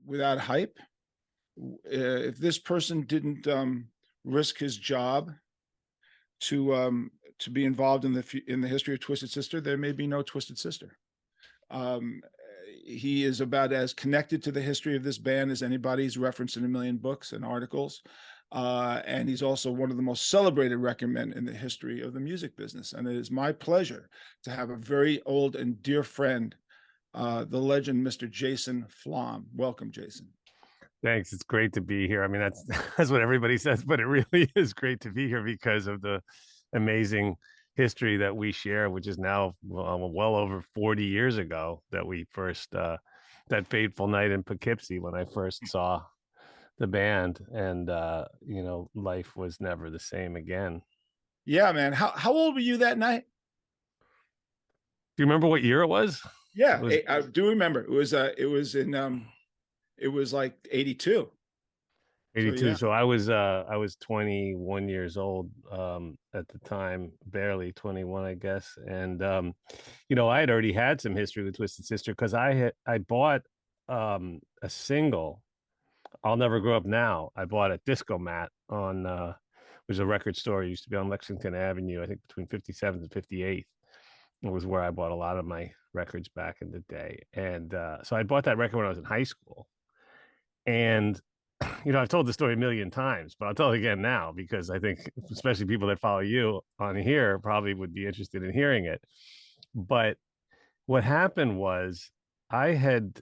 without hype. If this person didn't risk his job to be involved in the history of Twisted Sister, there may be no Twisted Sister. Um, he is about as connected to the history of this band as anybody. He's referenced in a million books and articles. And he's also one of the most celebrated record men in the history of the music business. And it is my pleasure to have a very old and dear friend, the legend, Mr. Jason Flom. Welcome, Jason. Thanks. It's great to be here. I mean, that's that's what everybody says, but it really is great to be here because of the amazing history that we share, which is now well over 40 years ago that we first that fateful night in Poughkeepsie when I first saw the band, and life was never the same again. Yeah, man. How old were you that night? Do you remember what year it was? It Yeah, was I do remember. It was like 82. So 82. yeah. So I was 21 years old at the time, barely 21, I guess. And I had already had some history with Twisted Sister because I bought a single, I'll Never Grow Up Now. I bought a Disco Mat on was a record store. It used to be on Lexington Avenue, I think between 57th and 58th. It was where I bought a lot of my records back in the day. And so I bought that record when I was in high school. And I've told the story a million times, but I'll tell it again now because I think, especially people that follow you on here, probably would be interested in hearing it. But what happened was I had,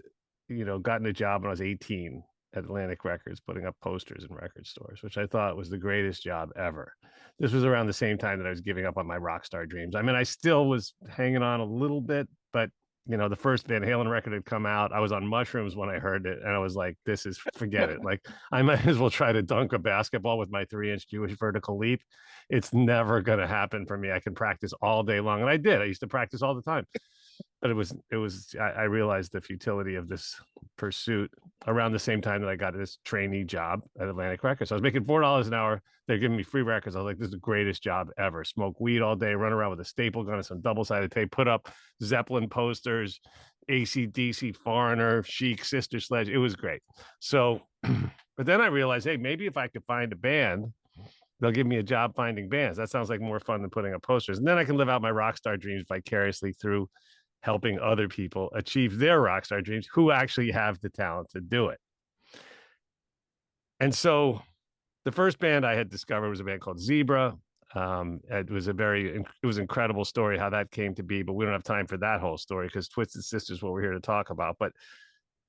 gotten a job when I was 18 at Atlantic Records, putting up posters in record stores, which I thought was the greatest job ever. This was around the same time that I was giving up on my rock star dreams. I mean, I still was hanging on a little bit, but the first Van Halen record had come out. I was on mushrooms when I heard it, and I was like, "This is forget it. Like, I might as well try to dunk a basketball with my 3-inch Jewish vertical leap. It's never going to happen for me. I can practice all day long, and I did. I used to practice all the time, but I realized the futility of this pursuit around the same time that I got this trainee job at Atlantic Records. So I was making $4 an hour. They're giving me free records. I was like, this is the greatest job ever. Smoke weed all day, run around with a staple gun and some double-sided tape, put up Zeppelin posters, AC/DC, Foreigner, Chic, Sister Sledge. It was great. So, but then I realized, hey, maybe if I could find a band, they'll give me a job finding bands. That sounds like more fun than putting up posters. And then I can live out my rock star dreams vicariously through helping other people achieve their rock star dreams who actually have the talent to do it. And so the first band I had discovered was a band called Zebra. It was an incredible story how that came to be, but we don't have time for that whole story because Twisted Sister is what we're here to talk about. But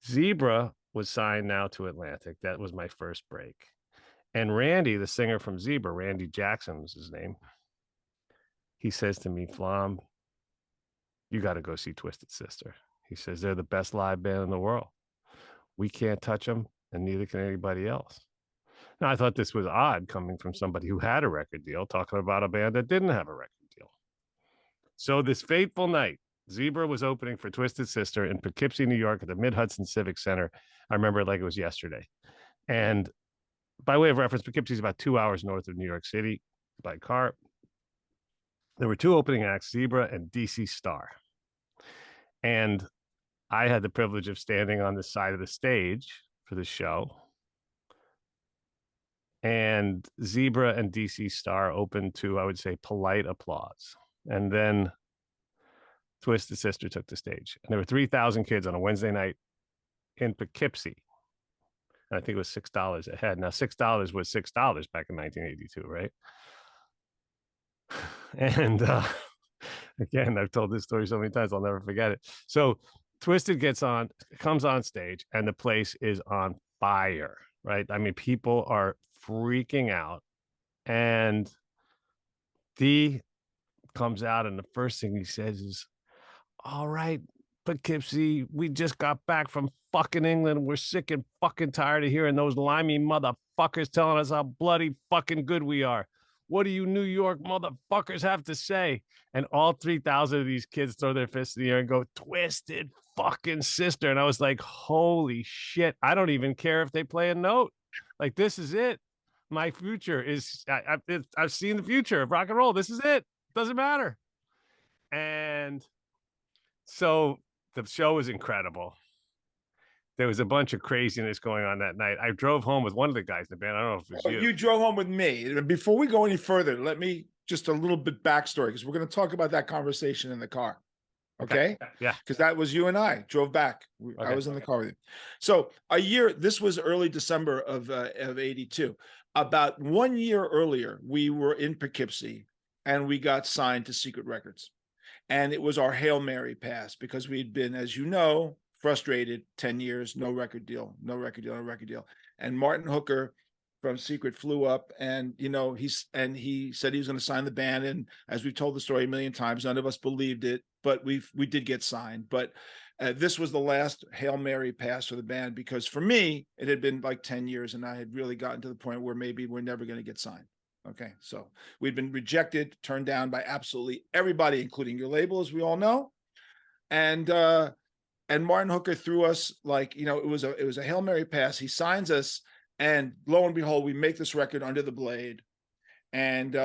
Zebra was signed now to Atlantic. That was my first break. And Randy, the singer from Zebra, Randy Jackson was his name. He says to me, Flom, you got to go see Twisted Sister. He says, they're the best live band in the world. We can't touch them, and neither can anybody else. Now, I thought this was odd coming from somebody who had a record deal, talking about a band that didn't have a record deal. So this fateful night, Zebra was opening for Twisted Sister in Poughkeepsie, New York at the Mid-Hudson Civic Center. I remember it like it was yesterday. And by way of reference, Poughkeepsie is about 2 hours north of New York City by car. There were two opening acts, Zebra and DC Star. And I had the privilege of standing on the side of the stage for the show. And Zebra and DC Star opened to, I would say, polite applause. And then Twisted Sister took the stage. And there were 3,000 kids on a Wednesday night in Poughkeepsie. And I think it was $6 a head. Now, $6 was $6 back in 1982, right? And again, I've told this story so many times, I'll never forget it. So Twisted comes on stage, and the place is on fire, right? I mean, people are freaking out. And Dee comes out, and the first thing he says is, all right, Poughkeepsie, we just got back from fucking England. We're sick and fucking tired of hearing those limey motherfuckers telling us how bloody fucking good we are. What do you New York motherfuckers have to say? And all 3,000 of these kids throw their fists in the air and go, Twisted fucking Sister. And I was like, holy shit. I don't even care if they play a note. Like, this is it. My future is, I've seen the future of rock and roll. This is it. Doesn't matter. And so the show was incredible. there was a bunch of craziness going on that night. I drove home with one of the guys in the band. I don't know if it was Oh, you. you drove home with me. Before we go any further, let me just a little bit backstory because we're going to talk about that conversation in the car. Okay. Yeah. Because that was you and I drove back. I was in the car with you. So this was early December of 82. About 1 year earlier, we were in Poughkeepsie and we got signed to Secret Records. And it was our Hail Mary pass because we'd been, as you know, frustrated 10 years, no record deal, no record deal, no record deal. And Martin Hooker from Secret flew up and, he said he was going to sign the band. And as we've told the story a million times, none of us believed it, but we did get signed. But this was the last Hail Mary pass for the band because for me, it had been like 10 years and I had really gotten to the point where maybe we're never going to get signed. Okay, so we'd been rejected, turned down by absolutely everybody, including your label, as we all know. And Martin Hooker threw us like, it was a Hail Mary pass. He signs us, and lo and behold, we make this record Under the Blade. And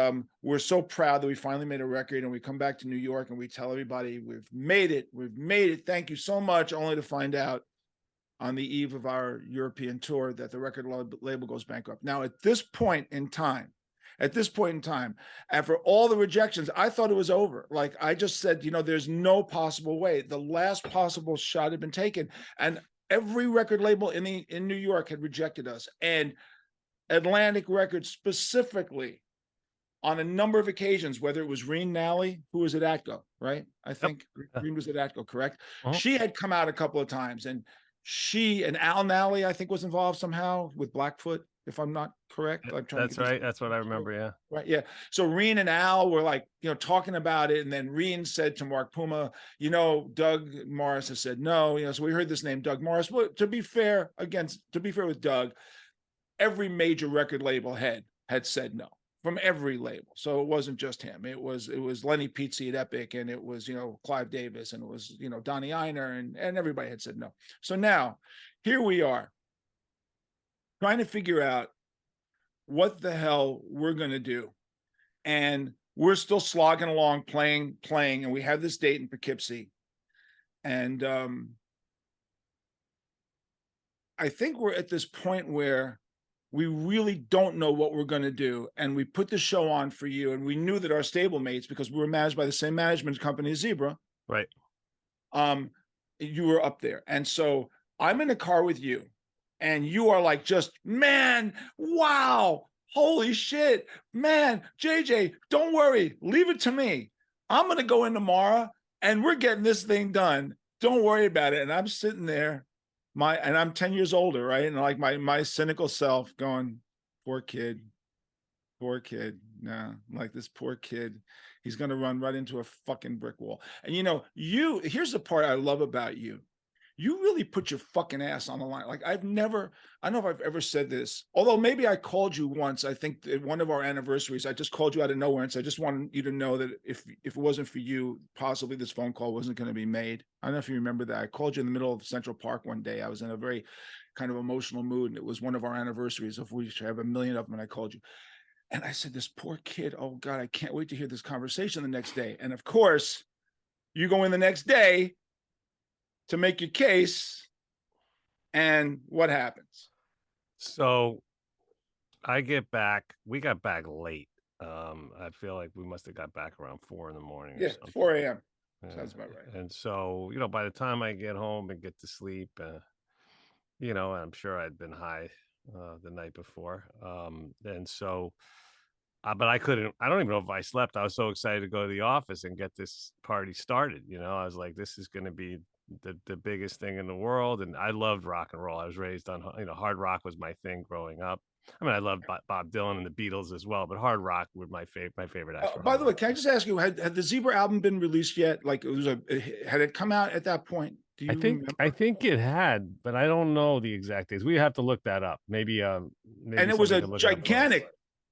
we're so proud that we finally made a record, and we come back to New York and we tell everybody we've made it. Thank you so much, only to find out on the eve of our European tour that the record label goes bankrupt. Now, at this point in time, after all the rejections, I thought it was over. Like I just said, there's no possible way. The last possible shot had been taken, and every record label in New York had rejected us, and Atlantic Records specifically, on a number of occasions, whether it was Reen Nally, who was at Atco, right? I think Reen was at Atco, correct? She had come out a couple of times, and she and Al Nally, I think, was involved somehow with Blackfoot, if I'm not correct. That's right. That's what I remember. Yeah. Right. Yeah. So Reen and Al were like, talking about it. And then Reen said to Mark Puma, Doug Morris has said no. So we heard this name, Doug Morris. Well, to be fair with Doug, every major record label had said no from every label. So it wasn't just him. It was Lenny Pizzi at Epic, and it was, Clive Davis, and it was, Donnie Ienner, and everybody had said no. So now here we are trying to figure out what the hell we're going to do. And we're still slogging along, playing. And we have this date in Poughkeepsie. And I think we're at this point where we really don't know what we're going to do. And we put the show on for you. And we knew that our stablemates, because we were managed by the same management company as Zebra. Right. You were up there. And so I'm in a car with you. And you are like, just, man, wow, holy shit, man, JJ, don't worry, leave it to me. I'm going to go in tomorrow and we're getting this thing done. Don't worry about it. And I'm sitting there, and I'm 10 years older, right? And like my cynical self going, poor kid. No, like this poor kid, he's going to run right into a fucking brick wall. And here's the part I love about you. You really put your fucking ass on the line. Like I don't know if I've ever said this, although maybe I called you once. I think at one of our anniversaries, I just called you out of nowhere and said, I just wanted you to know that if it wasn't for you, possibly this phone call wasn't going to be made. I don't know if you remember that. I called you in the middle of Central Park one day. I was in a very kind of emotional mood, and it was one of our anniversaries of which I have a million of them, and I called you. And I said, this poor kid, oh God, I can't wait to hear this conversation the next day. And of course, you go in the next day to make your case, and what happens? So I get back. We got back late. I feel like we must have got back around 4 a.m. Yeah, 4 a.m. Sounds about right. And so, by the time I get home and get to sleep, I'm sure I'd been high the night before. And so, but I couldn't. I don't even know if I slept. I was so excited to go to the office and get this party started. I was like, this is going to be the biggest thing in the world. And I loved rock and roll. I was raised on, hard rock was my thing growing up. I mean, I loved Bob Dylan and the Beatles as well, but hard rock were my favorite acts. By the way, can I just ask you, had the Zebra album been released yet? Like had it come out at that point? Do you remember? I think it had, but I don't know the exact dates. We have to look that up. Maybe and it was a gigantic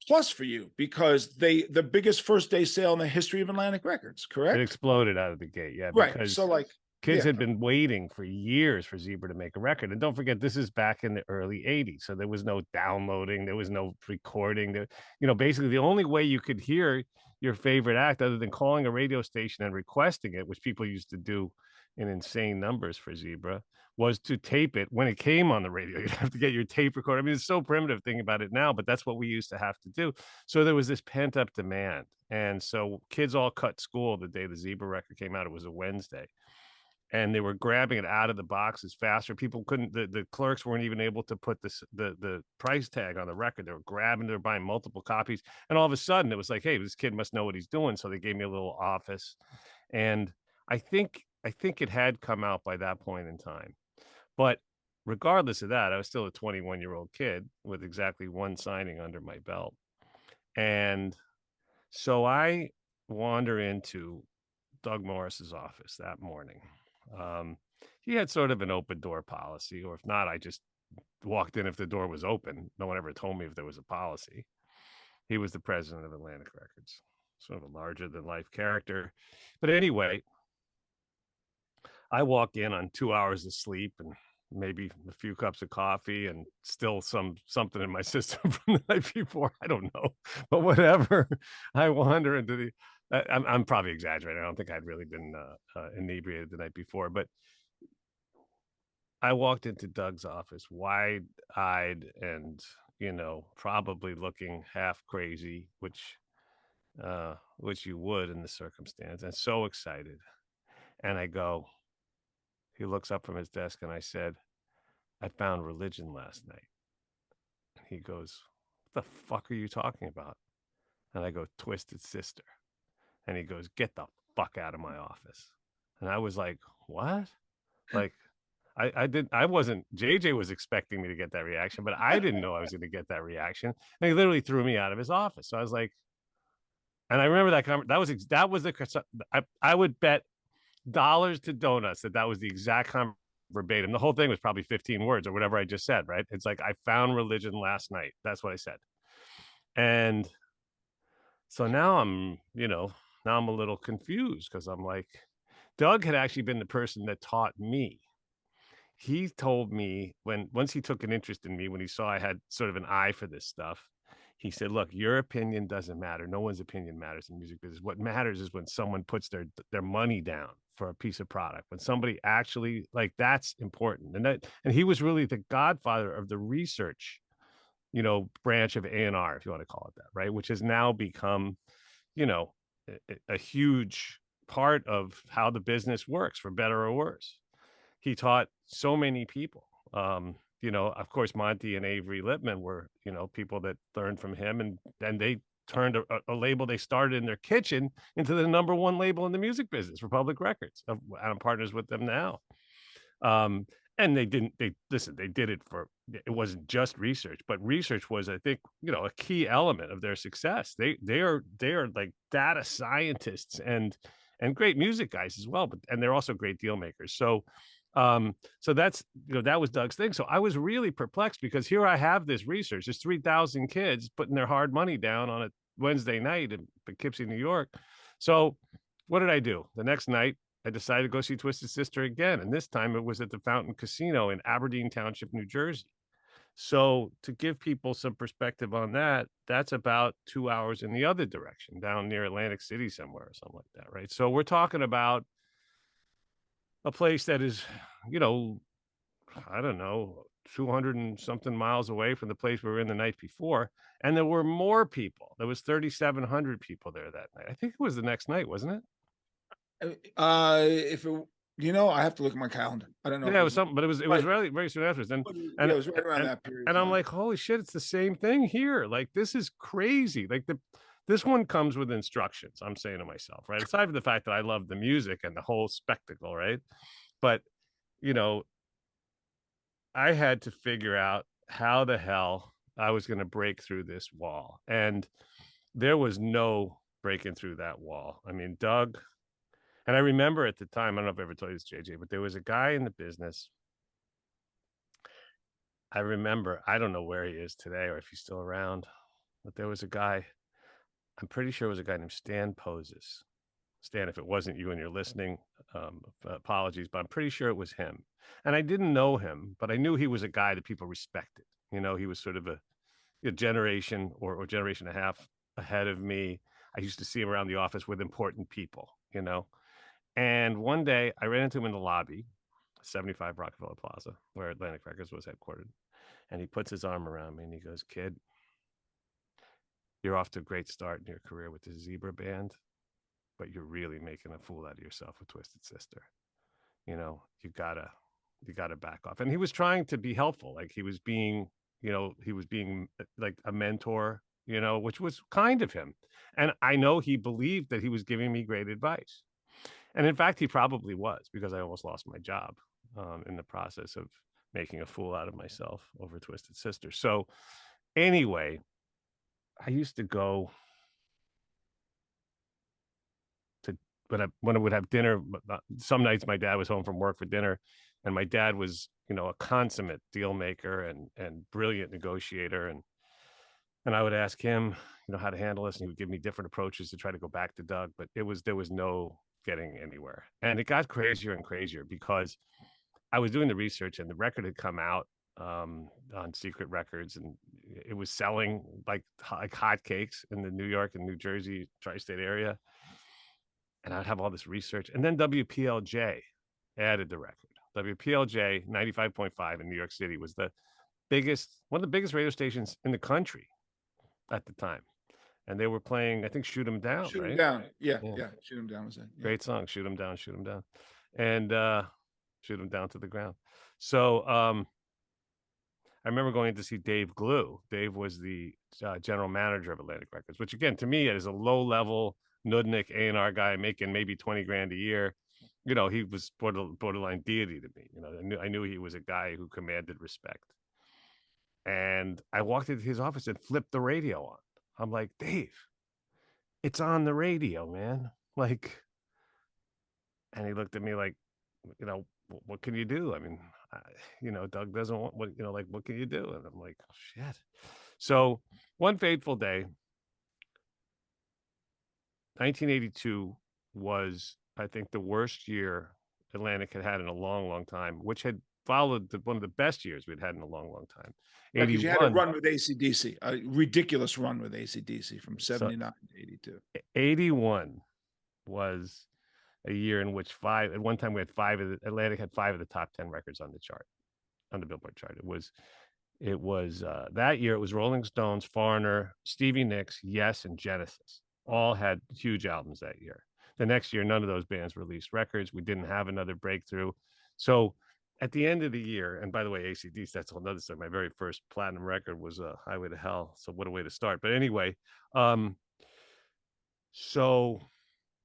plus for you because the biggest first day sale in the history of Atlantic Records, correct? It exploded out of the gate, yeah. Right. So like kids had been waiting for years for Zebra to make a record. And don't forget, this is back in the early 80s. So there was no downloading. There was no recording. Basically the only way you could hear your favorite act other than calling a radio station and requesting it, which people used to do, in insane numbers for zebra was to tape it when it came on the radio. You'd have to get your tape recorder. I mean, it's so primitive thinking about it now, but that's what we used to have to do. So there was this pent up demand. And so kids all cut school the day the zebra record came out. It was a Wednesday. And they were grabbing it out of the boxes faster. People couldn't, the clerks weren't even able to put the price tag on the record. They were grabbing, they were buying multiple copies. And all of a sudden it was like, hey, this kid must know what he's doing. So they gave me a little office. And I think it had come out by that point in time. But regardless of that, I was still a 21-year-old kid with exactly one signing under my belt. And so I wander into Doug Morris's office that morning. Um, he had sort of an open door policy, or if not, I just walked in if the door was open. No one ever told me if there was a policy. He was the president of Atlantic Records, sort of a larger than life character. But anyway, I walk in on 2 hours of sleep and maybe a few cups of coffee and still something in my system from the night before. I don't know, but whatever. I wander into the. I'm probably exaggerating. I don't think I'd really been inebriated the night before, but I walked into Doug's office wide-eyed and probably looking half crazy, which you would in the circumstance, and so excited. And I go, he looks up from his desk and I said, I found religion last night. And he goes, what the fuck are you talking about? And I go, Twisted Sister. And he goes, get the fuck out of my office. And I was like, what? Like, I wasn't, JJ was expecting me to get that reaction, but I didn't know I was going to get that reaction. And he literally threw me out of his office. So I was like, and I remember that was the, I would bet dollars to donuts that was the exact verbatim. The whole thing was probably 15 words or whatever I just said, right? It's like, I found religion last night. That's what I said. And so now I'm a little confused because I'm like, Doug had actually been the person that taught me. He told me once he took an interest in me, when he saw I had sort of an eye for this stuff, he said, look, your opinion doesn't matter. No one's opinion matters in music business. What matters is when someone puts their money down for a piece of product, when somebody actually, like, that's important. And he was really the godfather of the research, branch of A&R, if you want to call it that, right? Which has now become, you know, a huge part of how the business works, for better or worse. He taught so many people. Of course, Monty and Avery Lippman were, people that learned from him, and they turned a label they started in their kitchen into the #1 label in the music business, Republic Records. I'm partners with them now. And they did it it wasn't just research, but research was, I think, a key element of their success. They are like data scientists and great music guys as well, and they're also great deal makers. So that's, that was Doug's thing. So I was really perplexed because here I have this research. There's 3,000 kids putting their hard money down on a Wednesday night in Poughkeepsie, New York. So what did I do? The next night, I decided to go see Twisted Sister again. And this time it was at the Fountain Casino in Aberdeen Township, New Jersey. So to give people some perspective on that, that's about 2 hours in the other direction, down near Atlantic City somewhere or something like that, right? So we're talking about a place that is, I don't know, 200 and something miles away from the place we were in the night before. And there were more people. There was 3,700 people there that night. I think it was the next night, wasn't it? If it, I have to look at my calendar. I don't know if Yeah, it it was was, something, but it was really very soon afterwards. And yeah, it was right around that period of I'm time. like, holy shit, it's the same thing here. Like, this is crazy. Like, this one comes with instructions, I'm saying to myself, right? Aside from the fact that I love the music and the whole spectacle, right? But you know, I had to figure out how the hell I was going to break through this wall. And there was no breaking through that wall. I mean, Doug, and I remember at the time, I don't know if I ever told you this, JJ, but there was a guy in the business. I remember, I don't know where he is today or if he's still around, but there was a guy, I'm pretty sure it was a guy named Stan Poses. Stan, if it wasn't you and you're listening, apologies, but I'm pretty sure it was him. And I didn't know him, but I knew he was a guy that people respected. He was sort of a generation or generation and a half ahead of me. I used to see him around the office with important people, And one day I ran into him in the lobby, 75 Rockefeller Plaza, where Atlantic Records was headquartered. And he puts his arm around me and he goes, "Kid, you're off to a great start in your career with the Zebra Band, but you're really making a fool out of yourself with Twisted Sister. You know, you gotta back off." And he was trying to be helpful. Like he was being, he was being like a mentor, which was kind of him. And I know he believed that he was giving me great advice. And in fact, he probably was, because I almost lost my job in the process of making a fool out of myself over Twisted Sister. So anyway, I used to go to when I would have dinner. Some nights my dad was home from work for dinner, and my dad was, a consummate deal maker and brilliant negotiator, and I would ask him, how to handle this, and he would give me different approaches to try to go back to Doug, but there was no getting anywhere, and it got crazier and crazier because I was doing the research, and the record had come out on Secret Records, and it was selling like hotcakes in the New York and New Jersey tri-state area. And I'd have all this research. And then WPLJ added the record. WPLJ 95.5 in New York City was one of the biggest radio stations in the country at the time. And they were playing, I think, Shoot 'Em Down, Shoot 'em right? down. Yeah, Yeah. yeah. Shoot 'em down was it? Yeah. Great song, Shoot 'Em Down, Shoot 'Em Down. And shoot 'em down to the ground. So I remember going to see Dave Glue. Dave was the general manager of Atlantic Records, which again, to me, is a low level Nudnik A&R guy making maybe 20 grand a year. He was borderline deity to me. I knew he was a guy who commanded respect. And I walked into his office and flipped the radio on. I'm like, "Dave, it's on the radio, man." Like, and he looked at me like, what can you do? I mean, Doug doesn't want what can you do? And I'm like, "Oh, shit." So one fateful day, 1982 was, I think, the worst year Atlantic had had in a long, long time, which had followed one of the best years we'd had in a long, long time. Yeah, because you had a 81, run with AC/DC, a ridiculous run with AC/DC from so 79 to 82. 81 was a year in which at one time we had Atlantic had 5 of the top 10 records on the chart, on the Billboard chart. It was that year, it was Rolling Stones, Foreigner, Stevie Nicks, Yes, and Genesis. All had huge albums that year. The next year, none of those bands released records. We didn't have another breakthrough. So at the end of the year, and by the way, AC/DC, that's a whole nother story. My very first platinum record was Highway to Hell. So what a way to start. But anyway, so,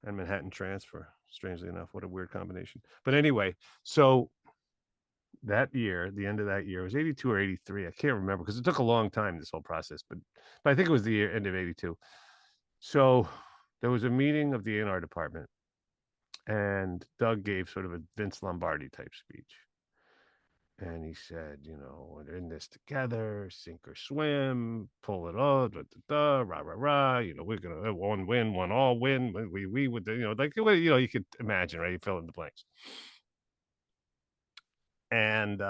and Manhattan Transfer, strangely enough, what a weird combination. But anyway, so that year, the end of that year, it was 82 or 83. I can't remember because it took a long time, this whole process, but I think it was the end of 82. So there was a meeting of the A&R department, and Doug gave sort of a Vince Lombardi type speech. And he said, we're in this together, sink or swim, pull it all, rah, rah, rah. We're going to one win, one all win. We would, you could imagine, right? You fill in the blanks. And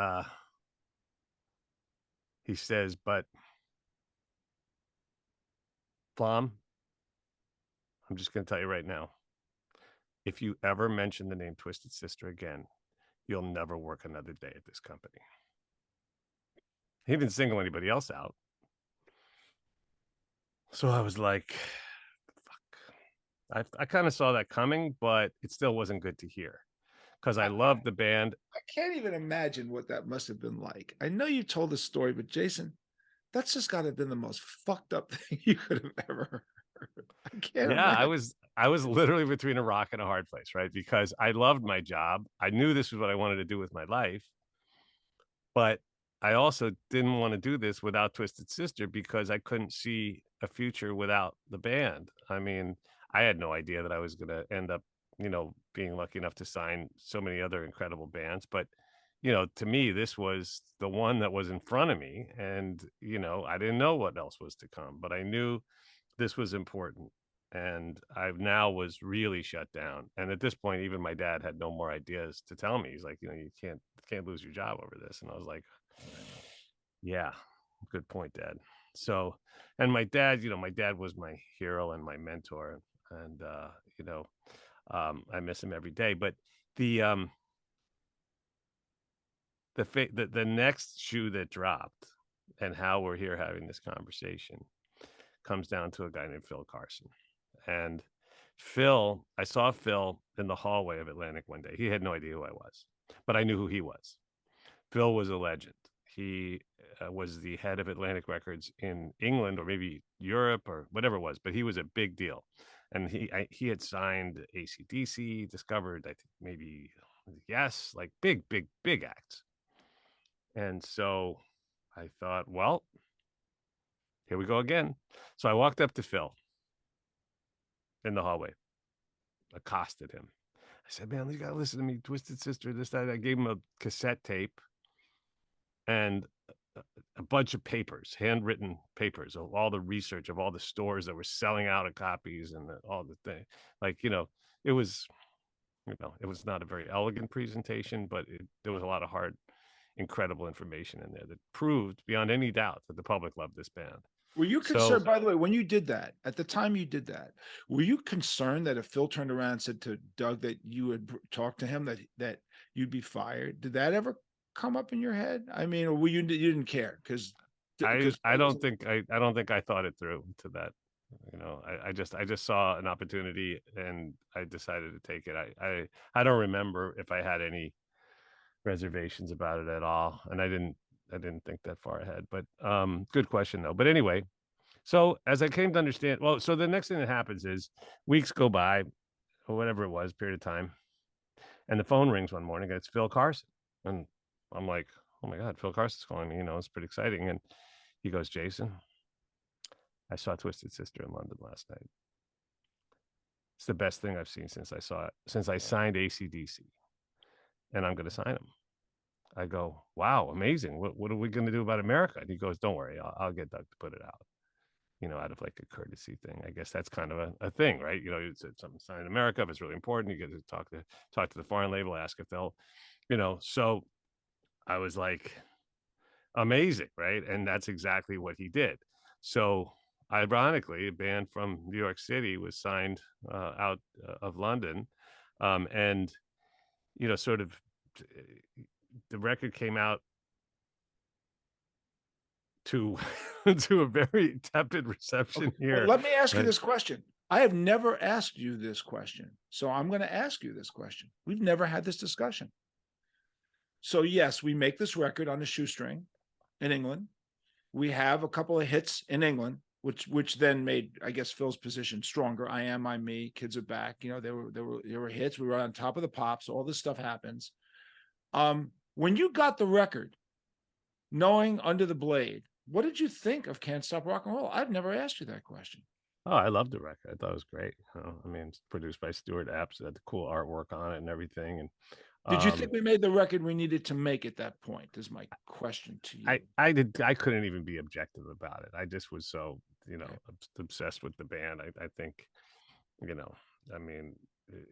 he says, "But Flom, I'm just going to tell you right now, if you ever mention the name Twisted Sister again, you'll never work another day at this company." He didn't single anybody else out. So I was like, fuck. I kind of saw that coming, but it still wasn't good to hear because I loved the band. I can't even imagine what that must have been like. I know you told the story, but Jason, that's just got to have been the most fucked up thing you could have ever heard. I can't Yeah, imagine. I was literally between a rock and a hard place, right? Because I loved my job. I knew this was what I wanted to do with my life, but I also didn't want to do this without Twisted Sister because I couldn't see a future without the band. I mean, I had no idea that I was going to end up, being lucky enough to sign so many other incredible bands. But, to me, this was the one that was in front of me. And, I didn't know what else was to come, but I knew this was important. And I now was really shut down. And at this point, even my dad had no more ideas to tell me. He's like, you can't lose your job over this. And I was like, yeah, good point, Dad. So, and my dad was my hero and my mentor. And, I miss him every day. But the the next shoe that dropped, and how we're here having this conversation, comes down to a guy named Phil Carson. And I saw Phil in the hallway of Atlantic one day. He had no idea who I was, but I knew who he was. Phil was a legend. He was the head of Atlantic Records in England, or maybe Europe, or whatever it was, but he was a big deal. And he had signed AC/DC, discovered, I think maybe, yes, like big, big, big acts. And so I thought, well, here we go again. So I walked up to Phil in the hallway, accosted him. I said, "Man, you gotta listen to me, Twisted Sister, this, that." I gave him a cassette tape and a bunch of papers, handwritten papers of all the research of all the stores that were selling out of copies, and all the thing. Like, it was, it was not a very elegant presentation, but there was a lot of hard, incredible information in there that proved beyond any doubt that the public loved this band. Were you So concerned, by the way, when you did that, at the time you did that, were you concerned that if Phil turned around and said to Doug that you had talked to him that you'd be fired? Did that ever come up in your head? I mean, or you didn't care because I don't think I thought it through to that. I just saw an opportunity and I decided to take it. I don't remember if I had any reservations about it at all, and I didn't think that far ahead. But good question though. But anyway, so as I came to understand, well, so the next thing that happens is weeks go by, or whatever it was, period of time, and the phone rings one morning, and it's Phil Carson, and I'm like, oh my God, Phil Carson's calling me. It's pretty exciting. And he goes, "Jason, I saw Twisted Sister in London last night. It's the best thing I've seen since I signed AC/DC, and I'm going to sign him." I go, "Wow, amazing. What are we going to do about America?" And he goes, "Don't worry, I'll get Doug to put it out." Out of like a courtesy thing. I guess that's kind of a thing, right? It's something signed in America. If it's really important, you get to talk to the foreign label, ask if they'll, So I was like, amazing, right? And that's exactly what he did. So ironically, a band from New York City was signed out of London, and sort of the record came out to to a very tepid reception Okay, well, here. let me ask you Right? this question. I have never asked you this question, so I'm going to ask you this question. We've never had this discussion. So yes, we make this record on a shoestring in England. We have a couple of hits in England, which then made, I guess, Phil's position stronger. I Am, I Me, Kids Are Back. There were hits. We were on top of the pops. All this stuff happens. When you got the record, knowing Under the Blade, what did you think of Can't Stop Rock and Roll? I've never asked you that question. Oh, I loved the record. I thought it was great. I mean, it's produced by Stuart Epps. It had the cool artwork on it and everything. And Did you think we made the record we needed to make at that point? Is my question to you. I couldn't even be objective about it. I just was so obsessed with the band. I think you know I mean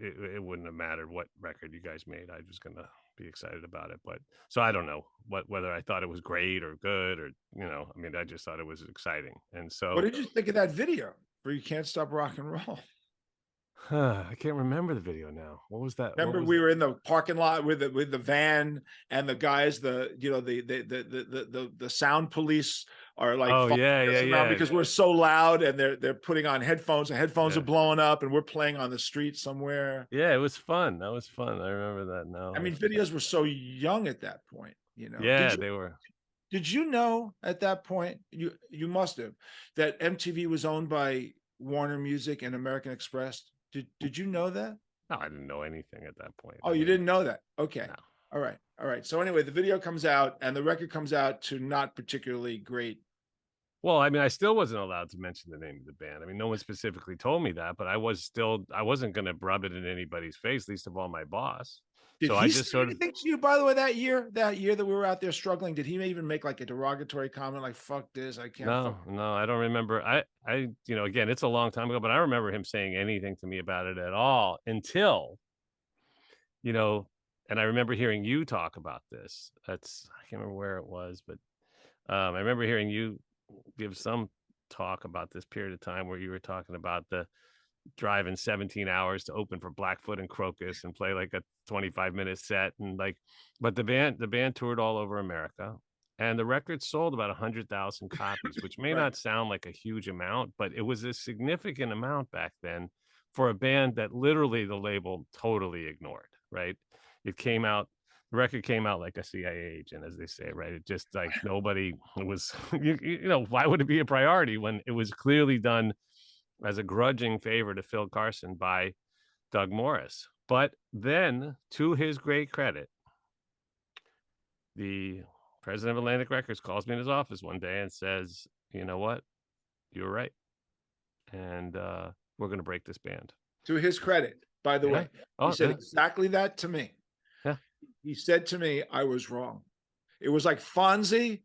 it wouldn't have mattered what record you guys made. I was gonna be excited about it. But so I don't know whether I thought it was great or good, or I mean, I just thought it was exciting. And What so did you think of that video for You Can't Stop Rock and Roll? I can't remember the video now. What was that? What Remember, was we were in the parking lot with the van, and the guys, the sound police are like Oh, following yeah, yeah, us around yeah. because we're so loud, and they're putting on headphones. The headphones are Yeah. blowing up, and we're playing on the street somewhere. Yeah, it was fun. That was fun. I remember that I now. mean, videos were so young at that point. Yeah, they were. Did you know at that point, you must have, that MTV was owned by Warner Music and American Express? Did you know that? No, I didn't know anything at that point. Oh, I you mean, didn't know that? Okay. no. All right. All right. So anyway, the video comes out and the record comes out to not particularly great. Well, I mean, I still wasn't allowed to mention the name of the band. I mean, no one specifically told me that, but I wasn't going to rub it in anybody's face, least of all my boss. Did So I he just say sort of anything to you, by the way, that year that we were out there struggling? Did he even make like a derogatory comment like, fuck this, I can't fuck? no, I don't remember. Again, it's a long time ago, but I don't remember him saying anything to me about it at all until, you know, and I remember hearing you talk about this. I can't remember where it was, but I remember hearing you give some talk about this period of time where you were talking about driving 17 hours to open for Blackfoot and Crocus and play like a 25-minute set. And like, but the band toured all over America, and the record sold about 100,000 copies, which may Right. not sound like a huge amount, but it was a significant amount back then for a band that literally the label totally ignored, right? It came out, the record came out like a CIA agent, as they say, right? It just like nobody was, why would it be a priority when it was clearly done as a grudging favor to Phil Carson by Doug Morris? But then, to his great credit, the president of Atlantic Records calls me in his office one day and says, "You know what? You were right, and we're going to break this band." To his credit, by the Yeah. way, he Oh, said yeah. exactly that to me. Yeah. He said to me, I was wrong. It was like Fonzie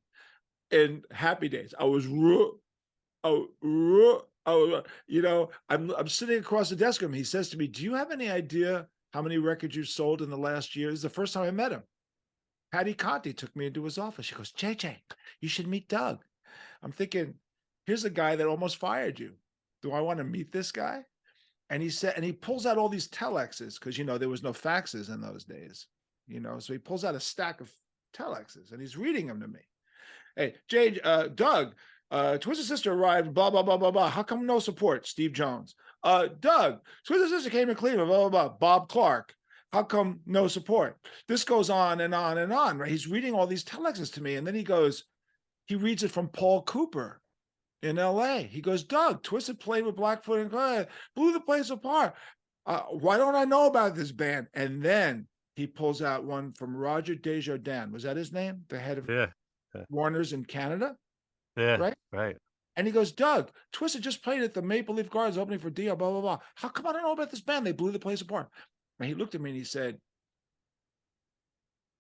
in Happy Days. I was I'm sitting across the desk from him. He says to me, "Do you have any idea how many records you sold in the last year?" This is the first time I met him. Patty Conti took me into his office. She goes, "JJ, you should meet Doug." I'm thinking, here's a guy that almost fired you. Do I want to meet this guy? And he said, and he pulls out all these telexes because there was no faxes in those days, So he pulls out a stack of telexes and he's reading them to me. Hey, Doug, Twisted Sister arrived, blah, blah, blah, blah, blah. How come no support? Steve Jones. Doug, Twisted Sister came to Cleveland, blah, blah, blah. Bob Clark. How come no support? This goes on and on and on, right? He's reading all these telexes to me. And then he reads it from Paul Cooper in LA. He goes, "Doug, Twisted played with Blackfoot and blew the place apart. Why don't I know about this band?" And then he pulls out one from Roger Desjardins. Was that his name? The head of Yeah. Warner's in Canada, Yeah. right? Right. And he goes, "Doug, Twisted just played at the Maple Leaf Gardens opening for Dio, blah, blah, blah. How come I don't know about this band? They blew the place apart." And he looked at me and he said,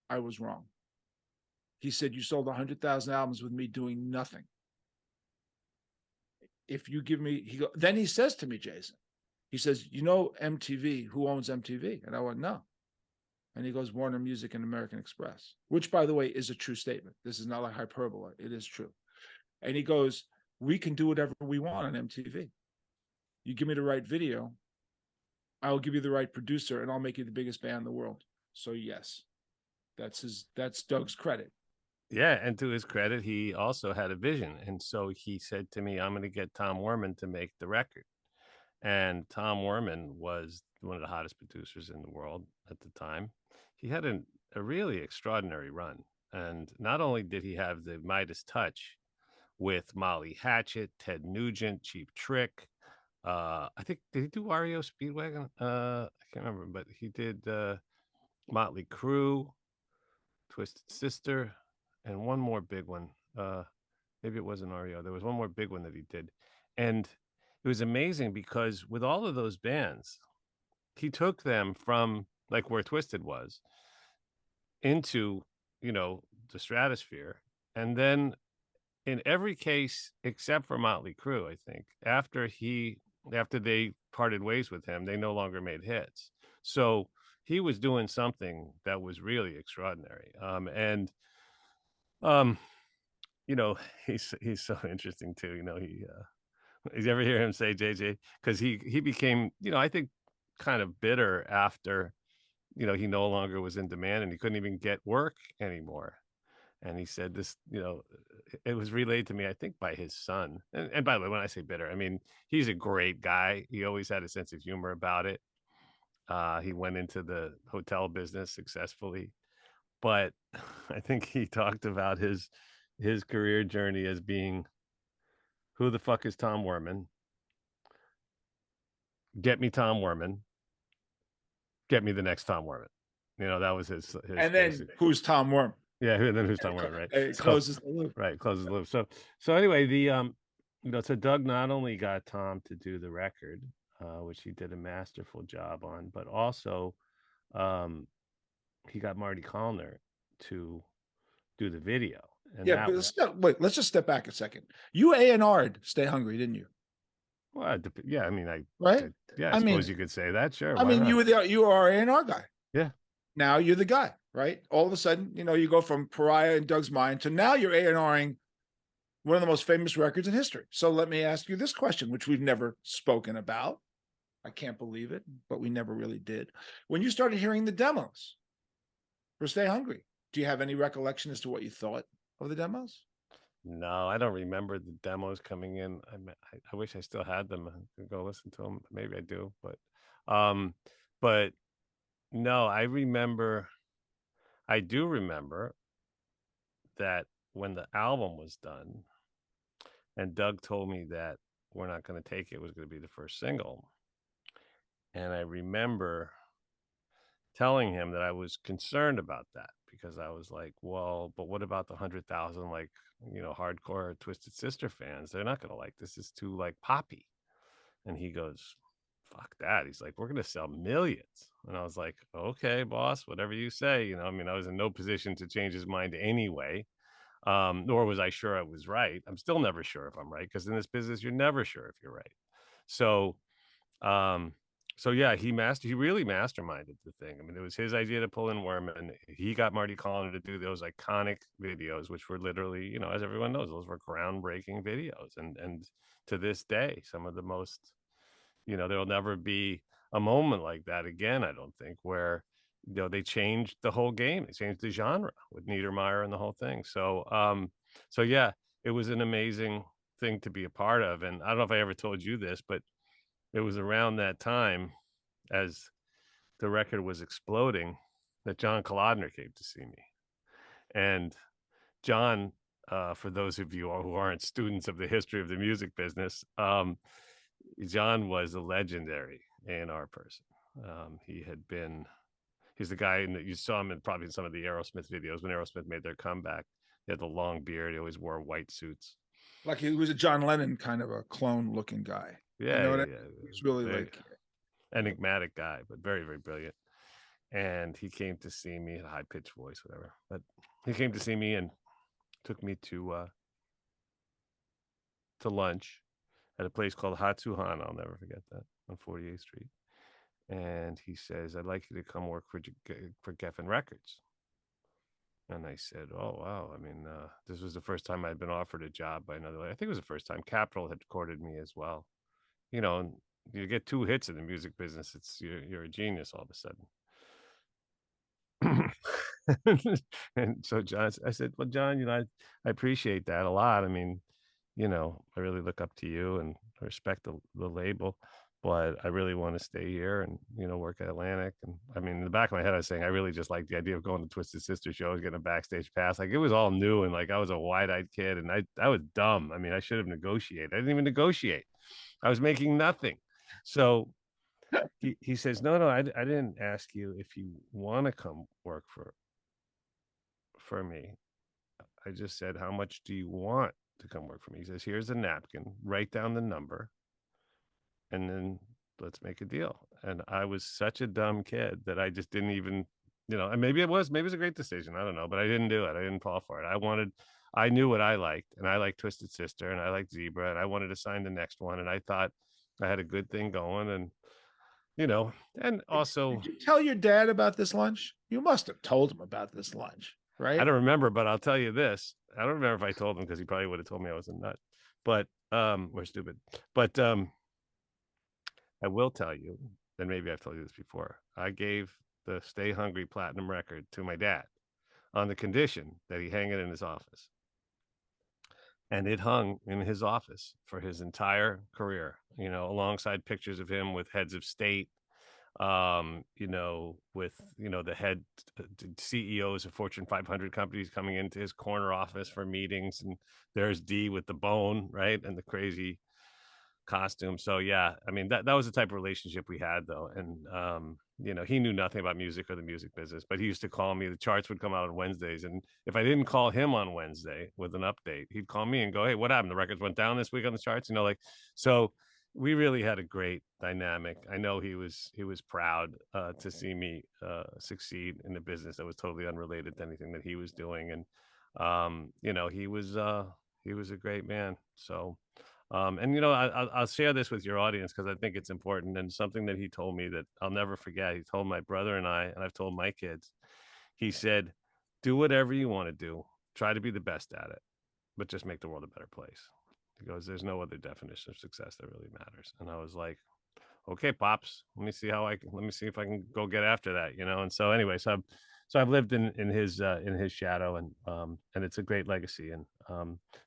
"I was wrong." He said, "You sold 100,000 albums with me doing nothing. If you give me," then he says to me, Jason, he says, "MTV, who owns MTV?" And I went, "No." And he goes, "Warner Music and American Express," which, by the way, is a true statement. This is not like hyperbole. It is true. And he goes, "We can do whatever we want on MTV. You give me the right video, I'll give you the right producer, and I'll make you the biggest band in the world." So yes, that's Doug's credit. Yeah, and to his credit, he also had a vision. And so he said to me, "I'm going to get Tom Werman to make the record." And Tom Werman was one of the hottest producers in the world at the time. He had a really extraordinary run. And not only did he have the Midas touch with Molly Hatchet, Ted Nugent, Cheap Trick. I think, did he do REO Speedwagon? I can't remember, but he did Motley Crue, Twisted Sister, and one more big one. Maybe it wasn't REO. There was one more big one that he did. And it was amazing because with all of those bands, he took them from like where Twisted was into, the stratosphere. And then in every case, except for Motley Crue, I think, after they parted ways with him, they no longer made hits. So he was doing something that was really extraordinary. And um, you know, he's so interesting too. You ever hear him say JJ? Because he became, I think, kind of bitter after, he no longer was in demand and he couldn't even get work anymore. And he said this, it was relayed to me, I think, by his son. And by the way, when I say bitter, I mean, he's a great guy. He always had a sense of humor about it. He went into the hotel business successfully, but I think he talked about his career journey as being, who the fuck is Tom Werman? Get me Tom Werman. Get me the next Tom Werman. That was his And then basic. who's Tom Worm? Yeah, and then who's Tom Werman, right? It closes the loop. Right, closes the loop. So anyway, so Doug not only got Tom to do the record, which he did a masterful job on, but also he got Marty Callner to do the video. And Yeah, but let's just step back a second. You A&R'd Stay Hungry, didn't you? Well, yeah, I mean, right? I suppose you could say that, sure. I mean, you are A&R guy. Yeah. Now you're the guy, right? All of a sudden, you go from Pariah in Doug's mind to now you're A&Ring one of the most famous records in history. So let me ask you this question, which we've never spoken about. I can't believe it, but we never really did. When you started hearing the demos for Stay Hungry, do you have any recollection as to what you thought of the demos? No, I don't remember the demos coming in. I wish I still had them. I could go listen to them. Maybe I do, um, but no, I do remember that when the album was done and Doug told me that We're Not Gonna Take It was gonna be the first single. And I remember telling him that I was concerned about that because I was like, well, but what about the 100,000 like, hardcore Twisted Sister fans? They're not gonna like this. It's too like poppy. And he goes, fuck that. He's like, we're gonna sell millions. And I was like, okay, boss, whatever you say. I mean, I was in no position to change his mind anyway. Nor was I sure I was right. I'm still never sure if I'm right because in this business, you're never sure if you're right. So, um, so yeah, he really masterminded the thing. I mean, it was his idea to pull in Werman. He got Marty Collin to do those iconic videos, which were literally, as everyone knows, those were groundbreaking videos. And to this day, some of the most, there'll never be a moment like that again, I don't think, where they changed the whole game. They changed the genre with Niedermeyer and the whole thing. So yeah, it was an amazing thing to be a part of. And I don't know if I ever told you this, but it was around that time as the record was exploding that John Kolodner came to see me. And John, for those of you who aren't students of the history of the music business, John was a legendary A&R person. He had been, he's the guy that you saw him in probably in some of the Aerosmith videos when Aerosmith made their comeback. He had the long beard. He always wore white suits. Like he was a John Lennon kind of a clone looking guy. You Yeah, know what yeah, I mean? yeah. He's really Very like, enigmatic guy, but very, very brilliant. And he came to see me, a high pitched voice, whatever. But he came to see me and took me to lunch at a place called Hatsuhan. I'll never forget that, on 48th Street. And he says, I'd like you to come work for Geffen Records. And I said, oh, wow. I mean, this was the first time I'd been offered a job by another. I think it was the first time Capitol had courted me as well. And you get 2 hits in the music business, you're a genius all of a sudden. And so I said, well, John, I appreciate that a lot. I mean, I really look up to you and respect the label, but I really want to stay here and, work at Atlantic. And I mean, in the back of my head, I was saying, I really just like the idea of going to Twisted Sister shows, getting a backstage pass. Like it was all new. And like, I was a wide-eyed kid and I was dumb. I mean, I should have negotiated. I didn't even negotiate. I was making nothing. So he says, no, I didn't ask you if you want to come work for me. I just said, how much do you want to come work for me? He says, here's a napkin, write down the number, and then let's make a deal. And I was such a dumb kid that I just didn't even, and maybe it was a great decision. I don't know, but I didn't do it. I didn't fall for it. I knew what I liked, and I liked Twisted Sister, and I liked Zebra, and I wanted to sign the next one. And I thought I had a good thing going. And, and also, did you tell your dad about this lunch? You must have told him about this lunch, I right? don't remember, but I'll tell you this. I don't remember if I told him because he probably would have told me I was a nut, but or stupid. But I will tell you, and maybe I've told you this before. I gave the Stay Hungry Platinum record to my dad on the condition that he hang it in his office. And it hung in his office for his entire career, alongside pictures of him with heads of state, with, the head CEOs of Fortune 500 companies coming into his corner office for meetings. And there's D with the bone, right? And the crazy costume. So yeah, I mean, that was the type of relationship we had though. And, he knew nothing about music or the music business, but he used to call me. The charts would come out on Wednesdays. And if I didn't call him on Wednesday with an update, he'd call me and go, hey, what happened? The records went down this week on the charts, so we really had a great dynamic. I know he was proud to see me succeed in a business that was totally unrelated to anything that he was doing. And, he was a great man. So, and I'll share this with your audience because I think it's important and something that he told me that I'll never forget. He told my brother and I've told my kids. He said, "Do whatever you want to do. Try to be the best at it, but just make the world a better place." He goes, "There's no other definition of success that really matters." And I was like, okay, pops, let me see if I can go get after that, and so anyway, so I've lived in his shadow, and it's a great legacy, and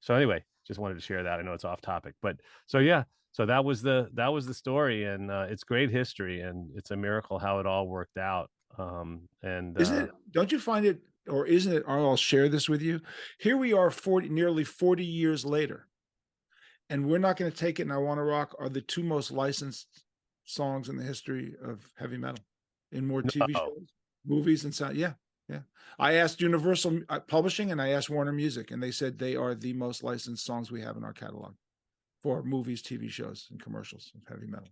so anyway, just wanted to share that. I know it's off topic, but so yeah, so that was the story, and it's great history, and it's a miracle how it all worked out. And Isn't it, don't you find it, or isn't it, I'll share this with you. Here we are 40, nearly 40 years later, and we're not going to take it. And I Want to Rock are the two most licensed songs in the history of heavy metal, in more TV no, shows, movies, and sound. Yeah, yeah. I asked Universal Publishing and I asked Warner Music, and they said they are the most licensed songs we have in our catalog for movies, TV shows, and commercials of heavy metal.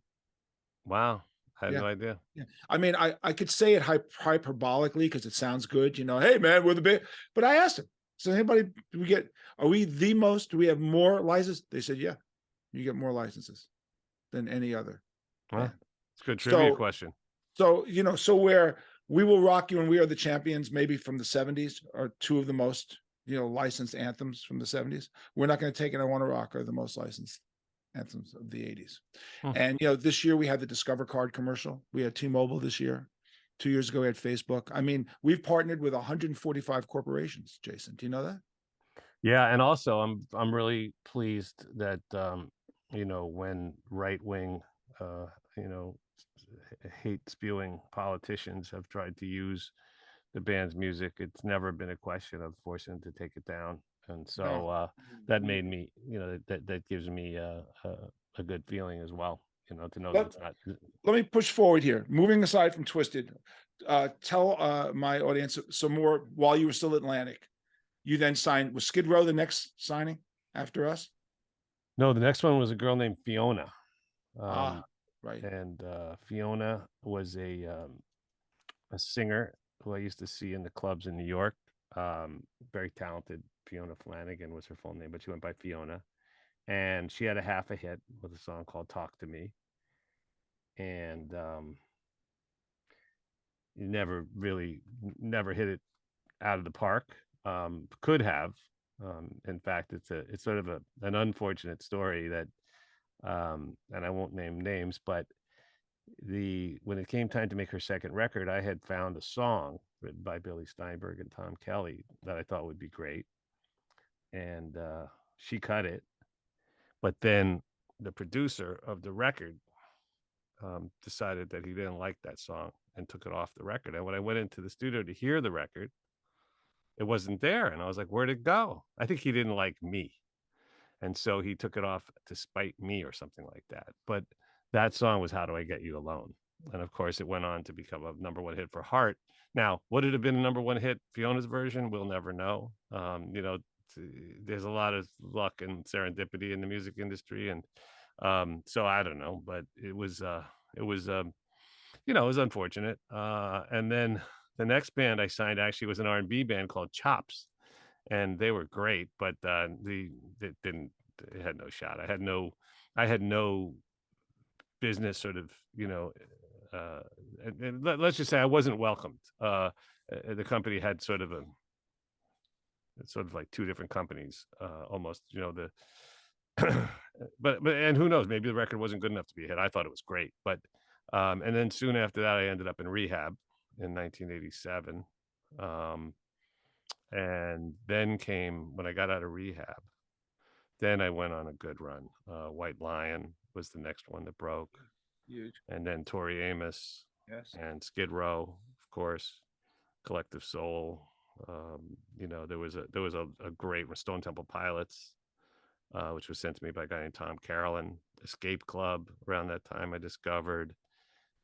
wow, I had Yeah. no idea. Yeah. I mean, I could say it hyperbolically because it sounds good, hey man, we're the big, but I asked him, so anybody, are we the most, do we have more licenses? They said, yeah, you get more licenses than any other Well, band. it's a good trivia So, question. so where We Will Rock You and We Are the Champions, maybe from the 70s, are two of the most, licensed anthems from the 70s. We're Not Going to Take It, I Want to Rock are the most licensed anthems of the 80s. Hmm. And this year we had the Discover Card commercial. We had T-Mobile this year. 2 years ago we had Facebook. I mean, we've partnered with 145 corporations. Jason, do you know that? Yeah, and also I'm really pleased that when right wing uh, you know hate spewing politicians have tried to use the band's music, it's never been a question of forcing them to take it down. And No. so that made me, that gives me a good feeling as well, to know that Let, it's not. let me push forward here. Moving aside from Twisted, tell my audience some more. While you were still at Atlantic, you then signed, was Skid Row the next signing after us? No, the next one was a girl named Fiona. Ah, Um, right. and Fiona was a singer who I used to see in the clubs in New York. Very talented. Fiona Flanagan was her full name, but she went by Fiona. And she had a half a hit with a song called "Talk to Me," and never hit it out of the park. Could have. In fact, it's sort of an unfortunate story that, and I won't name names, but when it came time to make her second record, I had found a song written by Billy Steinberg and Tom Kelly that I thought would be great, and she cut it. But then the producer of the record decided that he didn't like that song and took it off the record. And when I went into the studio to hear the record, it wasn't there, and I was like, "Where'd it go?" I think he didn't like me, and so he took it off to spite me or something like that. But that song was "How Do I Get You Alone," and of course, it went on to become a number one hit for Heart. Now, would it have been a number one hit, Fiona's version? We'll never know. There's a lot of luck and serendipity in the music industry, and so I don't know, but it was it was unfortunate. And then the next band I signed actually was an R&B band called Chops, and they were great, but they didn't. It had no shot. I had no business sort of, and let's just say I wasn't welcomed. The company had sort of like two different companies, almost, but and who knows, maybe the record wasn't good enough to be a hit. I thought it was great, but and then soon after that, I ended up in rehab in 1987. Um, and then came when I got out of rehab. Then I went on a good run. White Lion was the next one that broke, Huge. and then Tori Amos Yes. and Skid Row, of course, Collective Soul. There was a great Stone Temple Pilots, which was sent to me by a guy named Tom Carolyn. Escape Club around that time I discovered,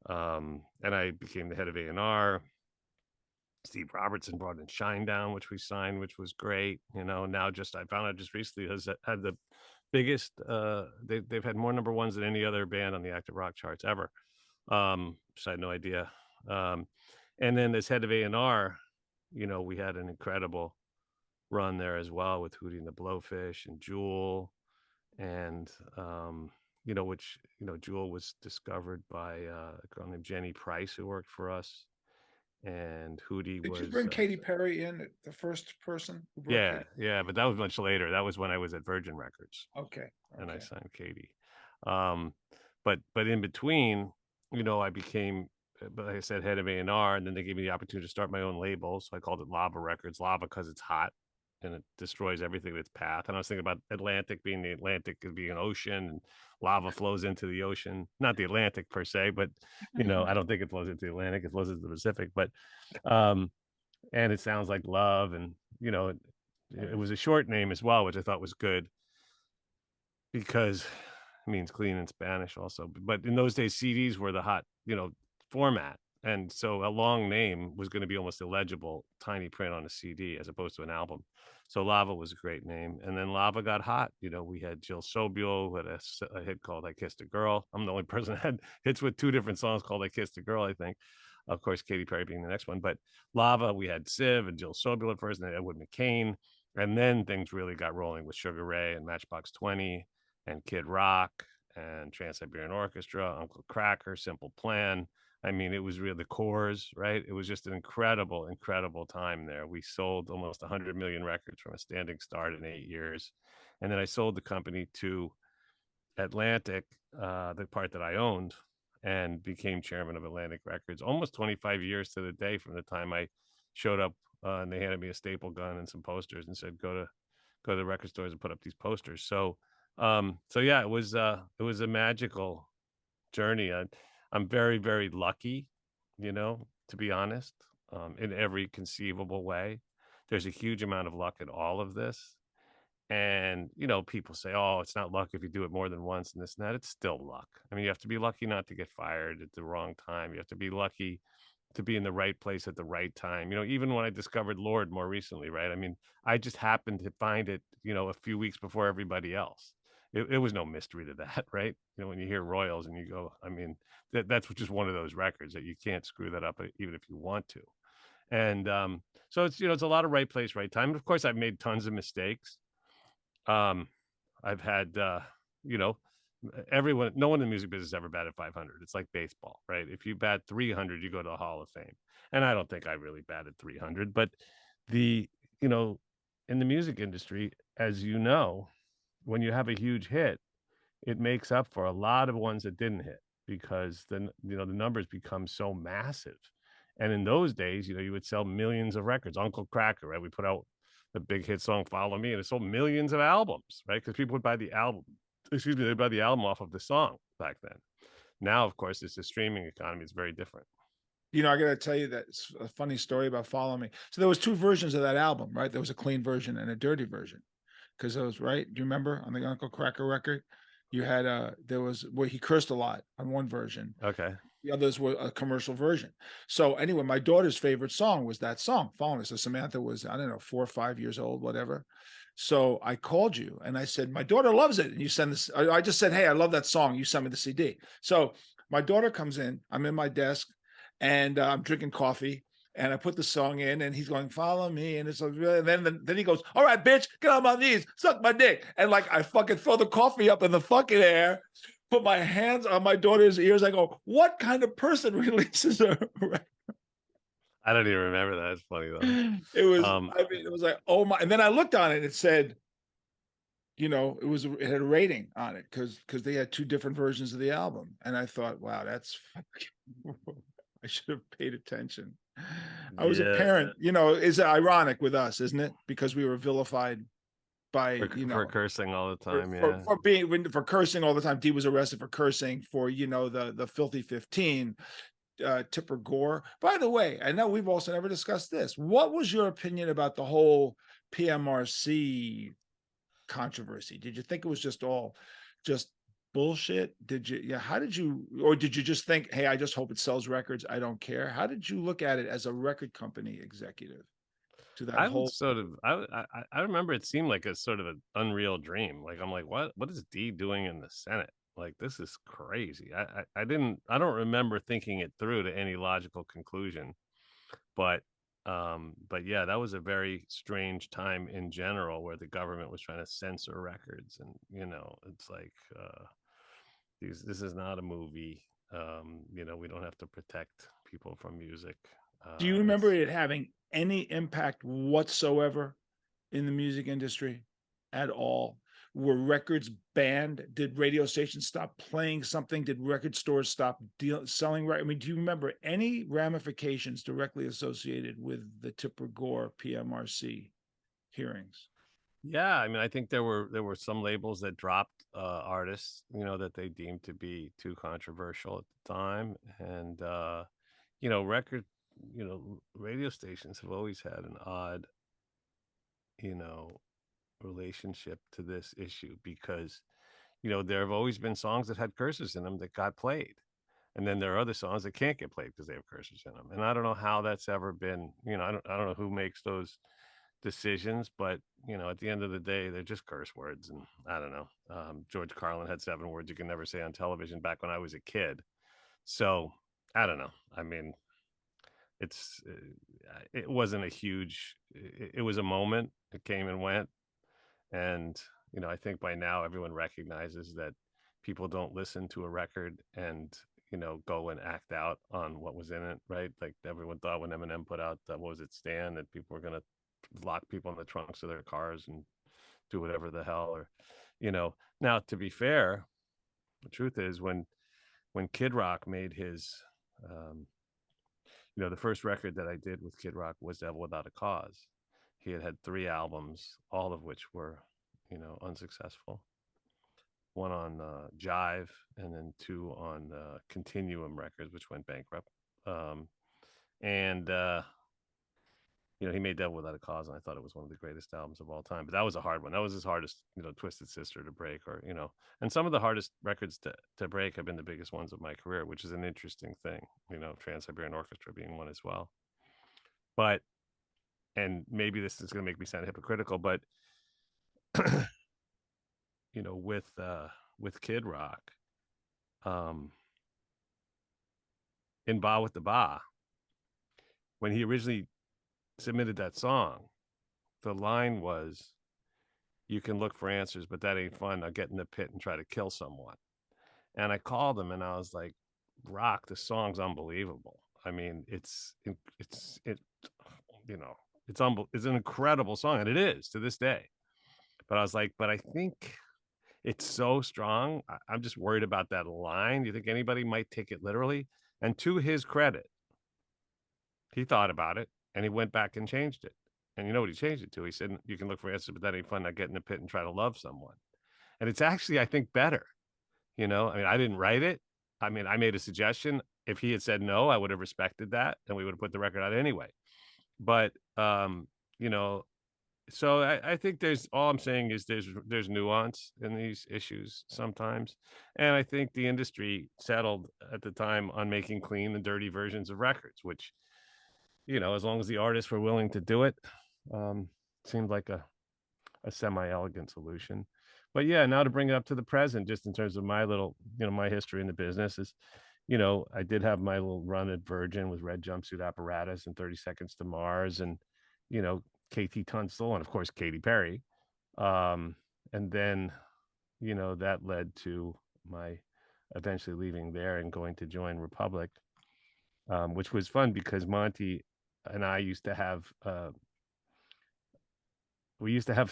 and I became the head of A&R. Steve Robertson brought in Shinedown, which we signed, which was great. Now I found out just recently has had the biggest. They've had more number ones than any other band on the active rock charts ever. So I had no idea. And then as head of A&R, we had an incredible run there as well with Hootie and the Blowfish and Jewel, and Jewel was discovered by a girl named Jenny Price who worked for us, and Hootie Did you was bring Katy Perry in, the first person who brought yeah, Katy? yeah, but that was much later. That was when I was at Virgin Records Okay. and I Okay. signed Katie. Um, but in between, I became, like I said, head of A&R, and then they gave me the opportunity to start my own label. So I called it Lava Records. Lava because it's hot and it destroys everything in its path. And I was thinking about Atlantic being the Atlantic could be an ocean, and lava flows into the ocean. Not the Atlantic per se, but I don't think it flows into the Atlantic. It flows into the Pacific. But um, and it sounds like love, and it was a short name as well, which I thought was good because it means clean in Spanish also. But in those days, CDs were the hot, format. And so a long name was going to be almost illegible, tiny print on a CD as opposed to an album. So Lava was a great name. And then Lava got hot. We had Jill Sobule who had a hit called I Kissed a Girl. I'm the only person that had hits with two different songs called I Kissed a Girl, I think. Of course, Katy Perry being the next one. But Lava, we had Civ and Jill Sobule at first, and then Edward McCain. And then things really got rolling with Sugar Ray and Matchbox 20 and Kid Rock and Trans-Siberian Orchestra, Uncle Cracker, Simple Plan. I mean, it was really the cores, right? It was just an incredible, incredible time there. We sold almost 100 million records from a standing start in 8 years. And then I sold the company to Atlantic, the part that I owned, and became chairman of Atlantic Records almost 25 years to the day from the time I showed up, and they handed me a staple gun and some posters and said, go to the record stores and put up these posters. So yeah, it was a magical journey. I'm very, very lucky, to be honest, in every conceivable way. There's a huge amount of luck in all of this. And, people say, oh, it's not luck if you do it more than once and this and that. It's still luck. I mean, you have to be lucky not to get fired at the wrong time. You have to be lucky to be in the right place at the right time. Even when I discovered Lord more recently, right? I mean, I just happened to find it, a few weeks before everybody else. It was no mystery to that, right? When you hear Royals and you go, I mean, that's just one of those records that you can't screw that up even if you want to. And so it's a lot of right place, right time. Of course, I've made tons of mistakes. Um, I've had, you know, everyone, no one in the music business ever batted 500. It's like baseball, right? If you bat 300, you go to the Hall of Fame. And I don't think I really batted 300, but the, you know, in the music industry, as you know, when you have a huge hit, it makes up for a lot of ones that didn't hit because then, the numbers become so massive. And in those days, you would sell millions of records. Uncle Cracker, right? We put out the big hit song "Follow Me," and it sold millions of albums, right? Because people would buy the album. Excuse me, they'd buy the album off of the song back then. Now, of course, it's a streaming economy. It's very different. I got to tell you that it's a funny story about "Follow Me." So there was two versions of that album, right? There was a clean version and a dirty version. Because those, right? Do you remember on the Uncle Cracker record? You had there was where he cursed a lot on one version. Okay. The others were a commercial version. So anyway, my daughter's favorite song was that song, "Follow Me." So Samantha was, I don't know, 4 or 5 years old, whatever. So I called you and I said, my daughter loves it. And you send this. I just said, hey, I love that song. You sent me the CD. So my daughter comes in. I'm in my desk and I'm drinking coffee. And I put the song in, and he's going, "Follow me," and it's like, and then he goes, "All right, bitch, get on my knees, suck my dick," and like I fucking throw the coffee up in the fucking air, put my hands on my daughter's ears. I go, "What kind of person releases a record?" I don't even remember that. It's funny though. It was, Um, I mean, it was like, oh my. And then I looked on it, it said, it had a rating on it because they had two different versions of the album. And I thought, wow, that's I should have paid attention. I was a yeah, parent, is ironic with us, isn't it? Because we were vilified by, for cursing all the for time. for, Yeah. for being for cursing all the time. Dee was arrested for cursing for, the filthy 15. Tipper Gore. By the way, I know we've also never discussed this. What was your opinion about the whole PMRC controversy? Did you think it was just bullshit? How did you, or did you just think, hey, I just hope it sells records, I don't care? How did you look at it as a record company executive to that I would whole? sort of I remember it seemed like a sort of an unreal dream. Like I'm like, what is D doing in the Senate? Like this is crazy. I don't remember thinking it through to any logical conclusion. But but yeah, that was a very strange time in general where the government was trying to censor records, and it's like this is not a movie. We don't have to protect people from music. Do you remember Let's it having any impact whatsoever in the music industry at all? Were records banned? Did radio stations stop playing something? Did record stores stop selling? I mean, do you remember any ramifications directly associated with the Tipper Gore PMRC hearings? Yeah, I mean, I think there were some labels that dropped artists, that they deemed to be too controversial at the time, and record, radio stations have always had an odd, you know, relationship to this issue because there have always been songs that had curses in them that got played. And then there are other songs that can't get played because they have curses in them. And I don't know how that's ever been, I don't know who makes those decisions, but at the end of the day, they're just curse words. And I don't know. George Carlin had 7 words you can never say on television back when I was a kid. So I don't know. I mean, it wasn't a huge, it was a moment. It came and went. And, I think by now everyone recognizes that people don't listen to a record and, go and act out on what was in it, right? Like everyone thought when Eminem put out, what was it, Stan, that people were going to lock people in the trunks of their cars and do whatever the hell, or, now to be fair, the truth is when Kid Rock made his, the first record that I did with Kid Rock was Devil Without a Cause. He had 3 albums, all of which were, unsuccessful. One on Jive, and then 2 on Continuum Records, which went bankrupt. And he made Devil Without a Cause, and I thought it was one of the greatest albums of all time. But that was a hard one. That was his hardest, Twisted Sister to break, or and some of the hardest records to break have been the biggest ones of my career, which is an interesting thing. Trans-Siberian Orchestra being one as well. But, and maybe this is going to make me sound hypocritical, but with Kid Rock, in Ba with the Ba, when he originally submitted that song, the line was, "You can look for answers, but that ain't fun. I'll get in the pit and try to kill someone." And I called him and I was like, "Rock, the song's unbelievable. I mean, it's it's an incredible song, and it is to this day." But I was like, "But I think it's so strong. I'm just worried about that line. Do you think anybody might take it literally?" And to his credit, he thought about it and he went back and changed it. And you know what he changed it to? He said, "You can look for answers, but that ain't fun. Not get in the pit and try to love someone." And it's actually, I think, better. I mean, I didn't write it. I mean, I made a suggestion. If he had said no, I would have respected that, and we would have put the record out anyway. But you know, so I think all I'm saying is there's nuance in these issues sometimes. And I think the industry settled at the time on making clean and dirty versions of records, which, as long as the artists were willing to do it, seemed like a semi-elegant solution. But yeah, now to bring it up to the present, just in terms of my little, my history in the business is, I did have my little run at Virgin with Red Jumpsuit Apparatus and 30 Seconds to Mars, and, KT Tunstall, and of course Katy Perry. And then, that led to my eventually leaving there and going to join Republic, which was fun because Monty and I used to have sort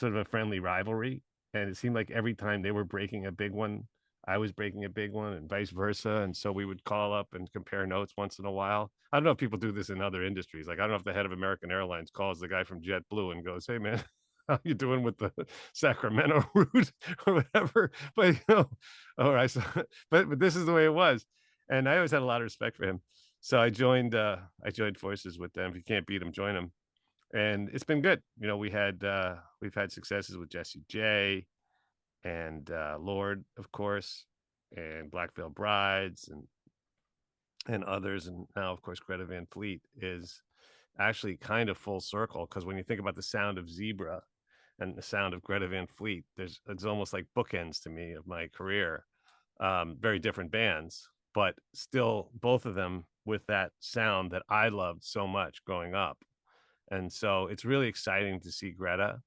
of a friendly rivalry, and it seemed like every time they were breaking a big one, I was breaking a big one, and vice versa. And so we would call up and compare notes once in a while. I don't know if people do this in other industries. Like, I don't know if the head of American Airlines calls the guy from JetBlue and goes, "Hey man, how you doing with the Sacramento route," or whatever. But all right. So, but this is the way it was, and I always had a lot of respect for him. So I joined forces with them. If you can't beat them, join them. And it's been good. We've had successes with Jesse J and Lord, of course, and Black Veil Brides and others. And now, of course, Greta Van Fleet is actually kind of full circle, because when you think about the sound of Zebra and the sound of Greta Van Fleet, it's almost like bookends to me of my career. Very different bands, but still both of them with that sound that I loved so much growing up. And so it's really exciting to see Greta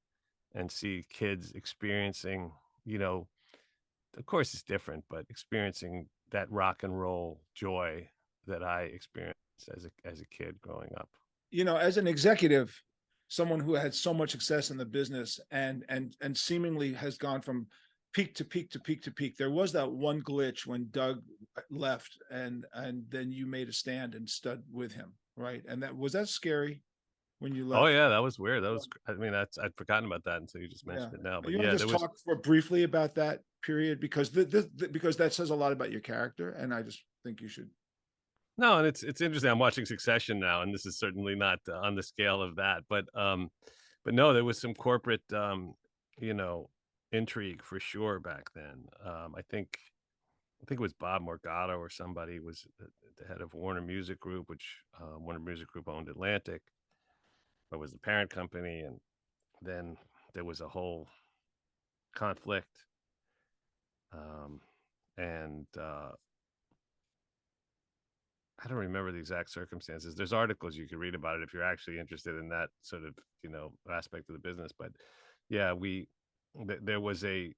and see kids experiencing, of course it's different, but experiencing that rock and roll joy that I experienced as a kid growing up. As an executive, someone who had so much success in the business and seemingly has gone from peak to peak to peak to peak. There was that one glitch when Doug left, and then you made a stand and stood with him, right? And that was that scary when you Oh left. yeah, that was weird. That was, I mean, that's, I'd forgotten about that until you just Yeah. mentioned it now. But You want yeah, to there just was, talk for briefly about that period, because because that says a lot about your character, and I just think you should. no, and it's interesting. I'm watching Succession now, and this is certainly not on the scale of that, but no, there was some corporate, you know, intrigue for sure back then. I think it was Bob Morgado or somebody was the head of Warner Music Group, which Warner Music Group owned Atlantic, but was the parent company, and then there was a whole conflict, um, and I don't remember the exact circumstances. There's articles you can read about it if you're actually interested in that sort of, you know, aspect of the business. But yeah, there was a,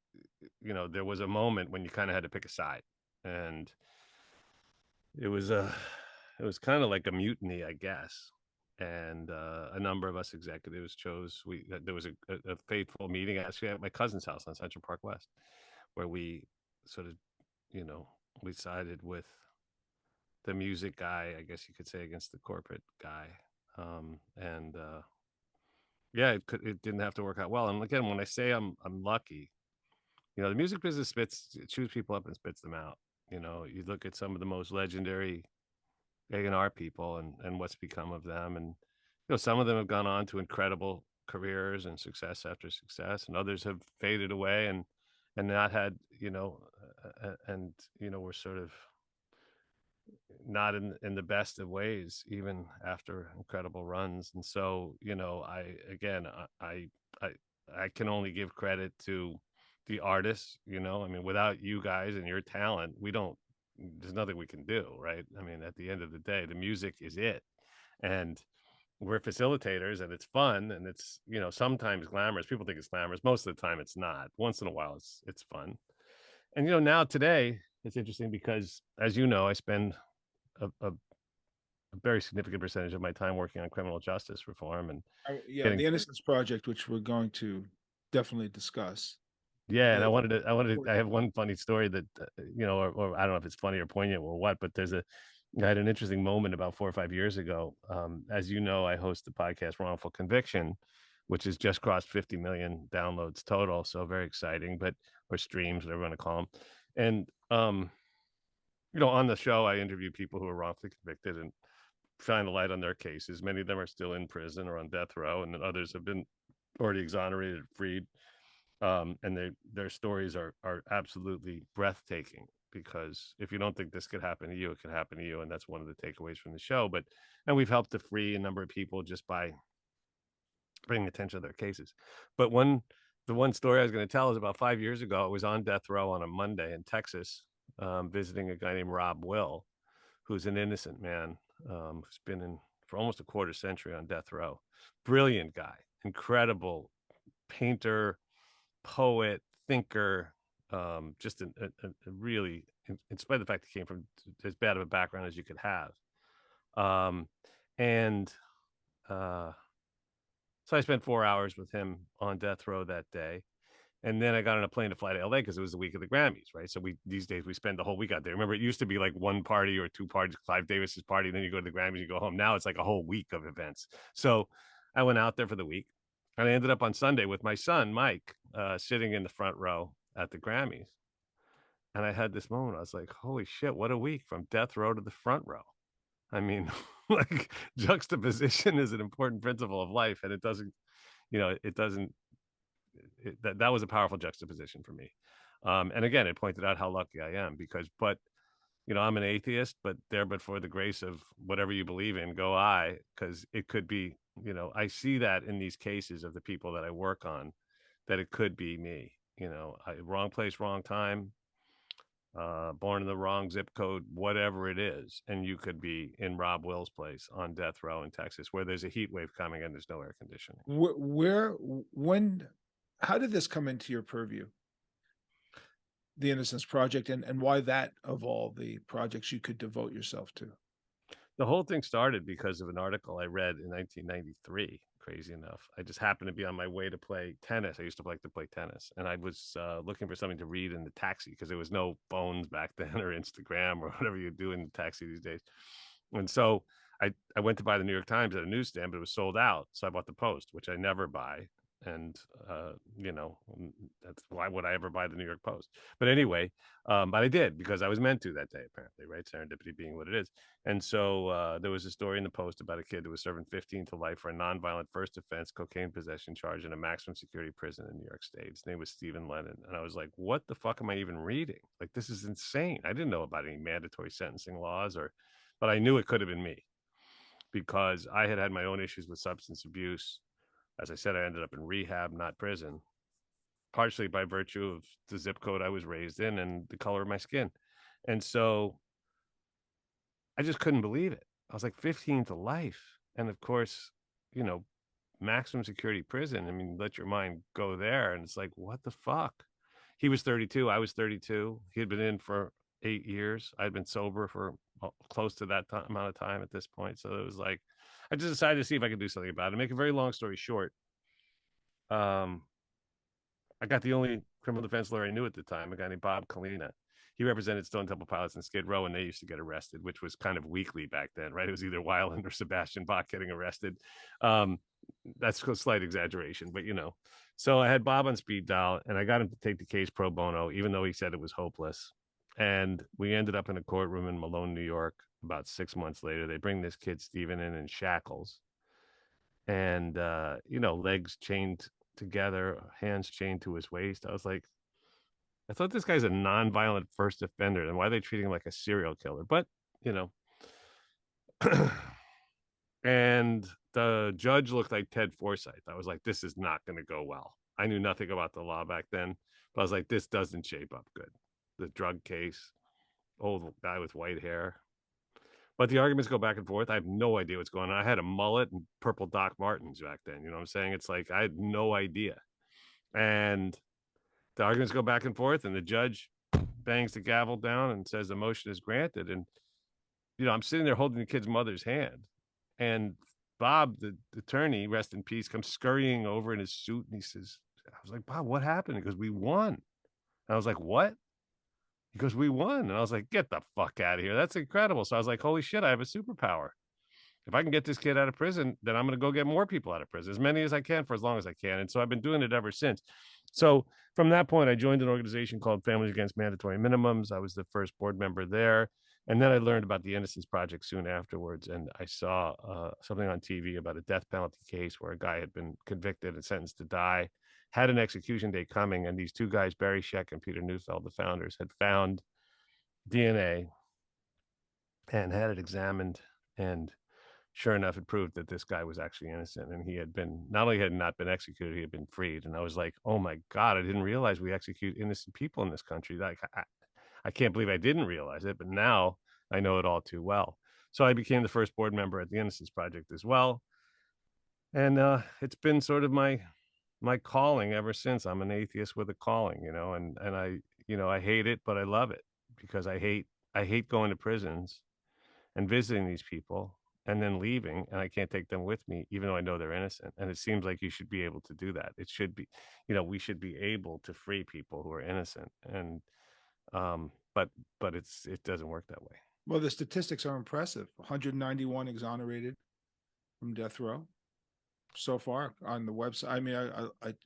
you know, there was a moment when you kind of had to pick a side, and it was a, it was kind of like a mutiny, I guess. And a number of us executives chose. There was a fateful meeting actually at my cousin's house on Central Park West, where we sort of, you know, we sided with the music guy, I guess you could say, against the corporate guy. And yeah, it didn't have to work out well. And again, when I say I'm lucky, you know, the music business it chews people up and spits them out. You know, you look at some of the most legendary A&R people and what's become of them, and you know, some of them have gone on to incredible careers and success after success, and others have faded away and not had, you know, and you know, we're sort of not in the best of ways even after incredible runs. And so, you know, I again I I can only give credit to the artists. You know, I mean, without you guys and your talent, we don't, there's nothing we can do, right? I mean, at the end of the day, the music is it. And we're facilitators, and it's fun, and it's, you know, sometimes glamorous. People think it's glamorous. Most of the time it's not. Once in a while it's fun. And you know, now today it's interesting because, as you know, I spend a very significant percentage of my time working on criminal justice reform and Yeah, getting, the Innocence Project, which we're going to definitely discuss. yeah. And The I have one funny story that, you know, or I don't know if it's funny or poignant or what, but I had an interesting moment about 4 or 5 years ago. As you know, I host the podcast Wrongful Conviction, which has just crossed 50 million downloads total. So very exciting, but, or streams, whatever you want to call them. And, you know, on the show, I interview people who are wrongfully convicted and shine a light on their cases. Many of them are still in prison or on death row, and then others have been already exonerated, freed. And their stories are absolutely breathtaking, because if you don't think this could happen to you, it could happen to you. And that's one of the takeaways from the show. But, and we've helped to free a number of people just by bringing attention to their cases. But the one story I was going to tell is about 5 years ago. I was on death row on a Monday in Texas, visiting a guy named Rob Will, who's an innocent man, who's been in for almost a quarter century on death row. Brilliant guy, incredible painter, poet, thinker, just a really, in spite of the fact he came from as bad of a background as you could have. Um, and so I spent 4 hours with him on death row that day. And then I got on a plane to fly to LA because it was the week of the Grammys, right? So these days we spend the whole week out there. Remember, it used to be like one party or two parties, Clive Davis's party, and then you go to the Grammys, you go home. Now it's like a whole week of events. So I went out there for the week, and I ended up on Sunday with my son Mike, sitting in the front row at the Grammys. And I had this moment. I was like, "Holy shit, what a week from death row to the front row!" I mean, like, juxtaposition is an important principle of life, and it doesn't, you know, it doesn't, that was a powerful juxtaposition for me. And again, it pointed out how lucky I am, because, but, you know, I'm an atheist, but there, but for the grace of whatever you believe in, go I, because it could be, you know, I see that in these cases of the people that I work on, that it could be me, you know, wrong place, wrong time, born in the wrong zip code, whatever it is. And you could be in Rob Will's place on death row in Texas, where there's a heat wave coming and there's no air conditioning. Where, when, how did this come into your purview? The Innocence Project, and why that of all the projects you could devote yourself to? The whole thing started because of an article I read in 1993 crazy enough. I just happened to be on my way to play tennis. I used to like to play tennis, and I was looking for something to read in the taxi because there was no phones back then or Instagram or whatever you do in the taxi these days. And so I went to buy the New York Times at a newsstand, but it was sold out. So I bought the Post, which I never buy. And that's why would I ever buy the New York Post? But anyway, but I did because I was meant to that day, apparently, right? Serendipity being what it is. And so there was a story in the Post about a kid who was serving 15 to life for a nonviolent first offense cocaine possession charge in a maximum security prison in New York State. His name was Stephen Lennon. And I was like, what the fuck am I even reading? Like, this is insane. I didn't know about any mandatory sentencing laws but I knew it could have been me because I had my own issues with substance abuse. As I said, I ended up in rehab, not prison, partially by virtue of the zip code I was raised in and the color of my skin. And so I just couldn't believe it. I was like 15 to life. And of course, you know, maximum security prison. I mean, let your mind go there. And it's like, what the fuck? He was 32. I was 32. He had been in for 8 years. I'd been sober for close to that amount of time at this point. So it was like, I just decided to see if I could do something about it. Make a very long story short, um, I got the only criminal defense lawyer I knew at the time, a guy named Bob Kalina. He represented Stone Temple Pilots and Skid Row, and they used to get arrested, which was kind of weekly back then, right? It was either Weiland or Sebastian Bach getting arrested. Um, that's a slight exaggeration, but you know. So I had Bob on speed dial, and I got him to take the case pro bono, even though he said it was hopeless. And we ended up in a courtroom in Malone, New York. About 6 months later, they bring this kid Stephen in shackles, and legs chained together, hands chained to his waist. I was like, I thought this guy's a non-violent first offender, and why are they treating him like a serial killer? But you know, and the judge looked like Ted Forsyth. I was like, this is not going to go well. I knew nothing about the law back then, but I was like, this doesn't shape up good. The drug case, old guy with white hair. But the arguments go back and forth. I have no idea what's going on. I had a mullet and purple Doc Martens back then. You know what I'm saying? It's like I had no idea. And the arguments go back and forth, and the judge bangs the gavel down and says the motion is granted. And I'm sitting there holding the kid's mother's hand, and Bob, the attorney, rest in peace, comes scurrying over in his suit, and he says, "I was like, Bob, what happened?" He goes, "We won." And I was like, "What?" He goes, "We won." And I was like, "Get the fuck out of here! That's incredible." So I was like, "Holy shit! I have a superpower. If I can get this kid out of prison, then I'm going to go get more people out of prison, as many as I can for as long as I can." And so I've been doing it ever since. So from that point, I joined an organization called Families Against Mandatory Minimums. I was the first board member there. And then I learned about the Innocence Project soon afterwards. And I saw something on TV about a death penalty case where a guy had been convicted and sentenced to die, had an execution day coming. And these two guys, Barry Scheck and Peter Neufeld, the founders, had found DNA and had it examined. And sure enough, it proved that this guy was actually innocent, and he had been not only had not been executed, he had been freed. And I was like, "Oh my god, I didn't realize we execute innocent people in this country." Like, I can't believe I didn't realize it, but now I know it all too well. So I became the first board member at the Innocence Project as well, and it's been sort of my calling ever since. I'm an atheist with a calling, and I hate it, but I love it because I hate going to prisons and visiting these people and then leaving, and I can't take them with me even though I know they're innocent. And it seems like you should be able to do that. It should be, we should be able to free people who are innocent. And but it doesn't work that way. Well, the statistics are impressive. 191 exonerated from death row so far on the website. I mean,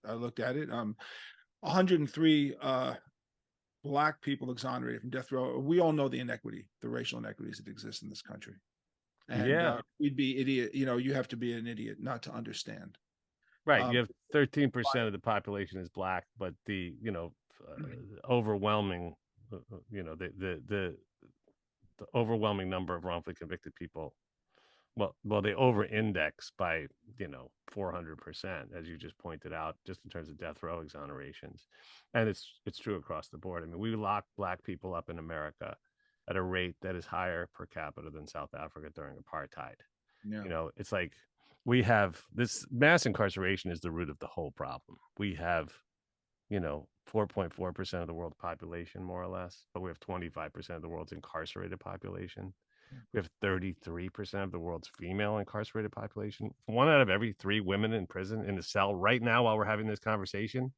I looked at it. 103 Black people exonerated from death row. We all know the inequity, the racial inequities that exist in this country. And Yeah. we'd be idiot. You have to be an idiot not to understand. Right. You have 13% of the population is Black, but the overwhelming, the overwhelming number of wrongfully convicted people, well, they over-index by 400%, as you just pointed out, just in terms of death row exonerations, and it's true across the board. I mean, we lock Black people up in America at a rate that is higher per capita than South Africa during apartheid. Yeah. It's like we have this mass incarceration is the root of the whole problem. We have 4.4% of the world's population, more or less, but we have 25% of the world's incarcerated population. We have 33% of the world's female incarcerated population. 1 out of every 3 women in prison in a cell right now while we're having this conversation.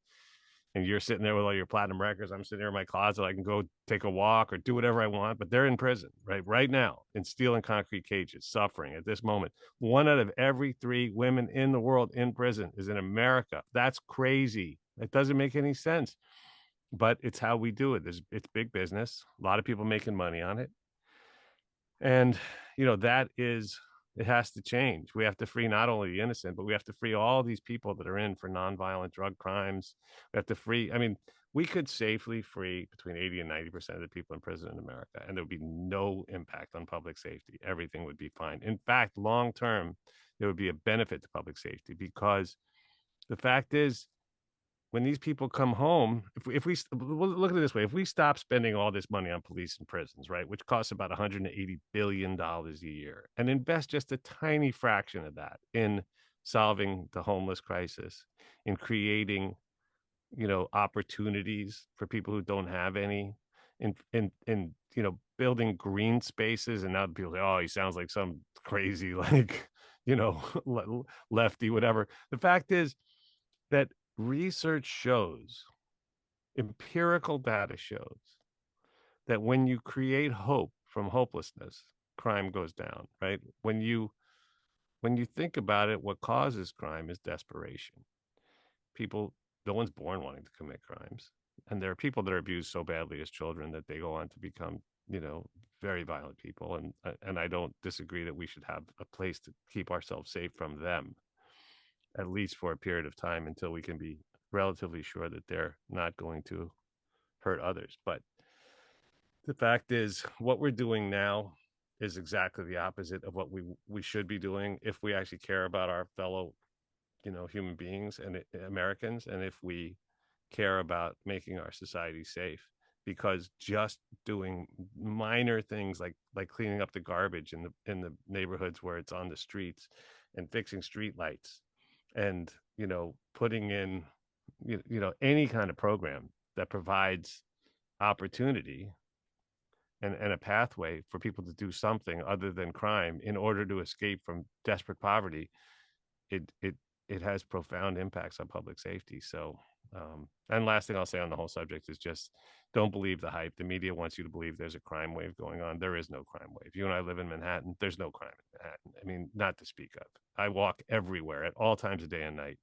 And you're sitting there with all your platinum records. I'm sitting there in my closet. I can go take a walk or do whatever I want, but they're in prison right now in steel and concrete cages, suffering at this moment. 1 out of every 3 women in the world in prison is in America. That's crazy. That doesn't make any sense, but it's how we do it. It's big business. A lot of people making money on it. And, that is, it has to change. We have to free not only the innocent, but we have to free all these people that are in for nonviolent drug crimes. We have to free, I mean, we could safely free between 80 and 90% of the people in prison in America, and there would be no impact on public safety. Everything would be fine. In fact, long term, there would be a benefit to public safety because the fact is, when these people come home, we'll look at it this way, if we stop spending all this money on police and prisons, right, which costs about $180 billion a year, and invest just a tiny fraction of that in solving the homeless crisis, in creating, opportunities for people who don't have any, in building green spaces, and now people say, oh, he sounds like some crazy, like, lefty, whatever. The fact is that research shows, empirical data shows, that when you create hope from hopelessness, crime goes down, right? When you think about it, what causes crime is desperation. People, no one's born wanting to commit crimes. And there are people that are abused so badly as children that they go on to become, very violent people. And I don't disagree that we should have a place to keep ourselves safe from them, at least for a period of time until we can be relatively sure that they're not going to hurt others. But the fact is, what we're doing now is exactly the opposite of what we should be doing if we actually care about our fellow, human beings and Americans, and if we care about making our society safe. Because just doing minor things like cleaning up the garbage in the neighborhoods where it's on the streets, and fixing street lights, and putting in any kind of program that provides opportunity and a pathway for people to do something other than crime in order to escape from desperate poverty, it has profound impacts on public safety. So and last thing I'll say on the whole subject is just don't believe the hype. The media wants you to believe there's a crime wave going on. There is no crime wave. You and I live in Manhattan. There's no crime in Manhattan. I mean, not to speak of. I walk everywhere at all times of day and night.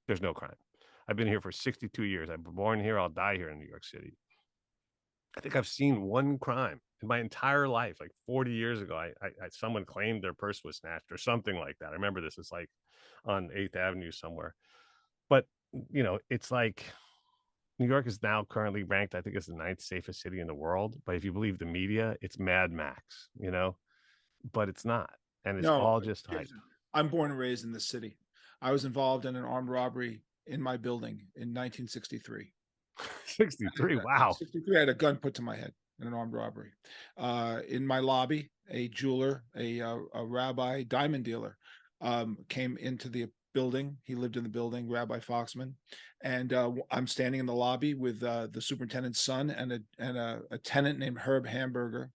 There's no crime. I've been here for 62 years. I'm born here. I'll die here in New York City. I think I've seen one crime in my entire life. Like 40 years ago, someone claimed their purse was snatched or something like that. I remember this. It's like on 8th Avenue somewhere. But, it's like New York is now currently ranked, I think it's the 9th safest city in the world. But if you believe the media, it's Mad Max, but it's not. And it's No, all just hype. I'm born and raised in the city. I was involved in an armed robbery in my building in 1963. 63. Wow. 63, I had a gun put to my head in an armed robbery. In my lobby, a jeweler, a rabbi, diamond dealer, came into the building. He lived in the building, Rabbi Foxman, and I'm standing in the lobby with the superintendent's son and a tenant named Herb Hamburger.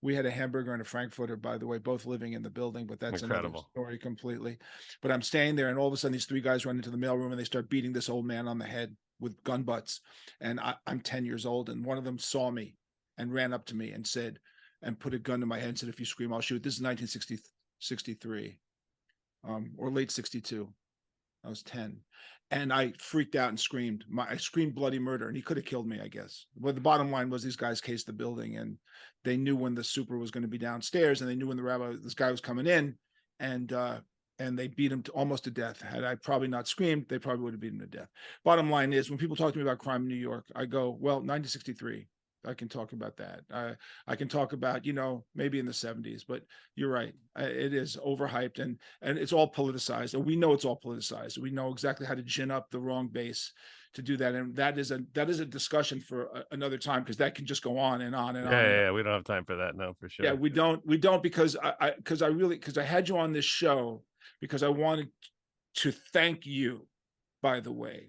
We had a hamburger and a Frankfurter, by the way, both living in the building, but that's Incredible. another story completely. But I'm standing there, and all of a sudden, these 3 guys run into the mailroom and they start beating this old man on the head with gun butts. And I'm 10 years old, and one of them saw me and ran up to me and said, and put a gun to my head and said, "If you scream, I'll shoot." This is 1963, or late 62. I was 10. And I freaked out and screamed. I screamed bloody murder, and he could have killed me, I guess. But the bottom line was these guys cased the building, and they knew when the super was going to be downstairs, and they knew when this guy was coming in, and they beat him almost to death. Had I probably not screamed, they probably would have beaten him to death. Bottom line is, when people talk to me about crime in New York, I go, well, 1963. I can talk about that. I can talk about, maybe in the 70s, but you're right. It is overhyped and it's all politicized. And we know it's all politicized. We know exactly how to gin up the wrong base to do that. And that is a discussion for another time, because that can just go on and on and on. Yeah, we don't have time for that. No, for sure. Yeah, we don't because I had you on this show because I wanted to thank you, by the way,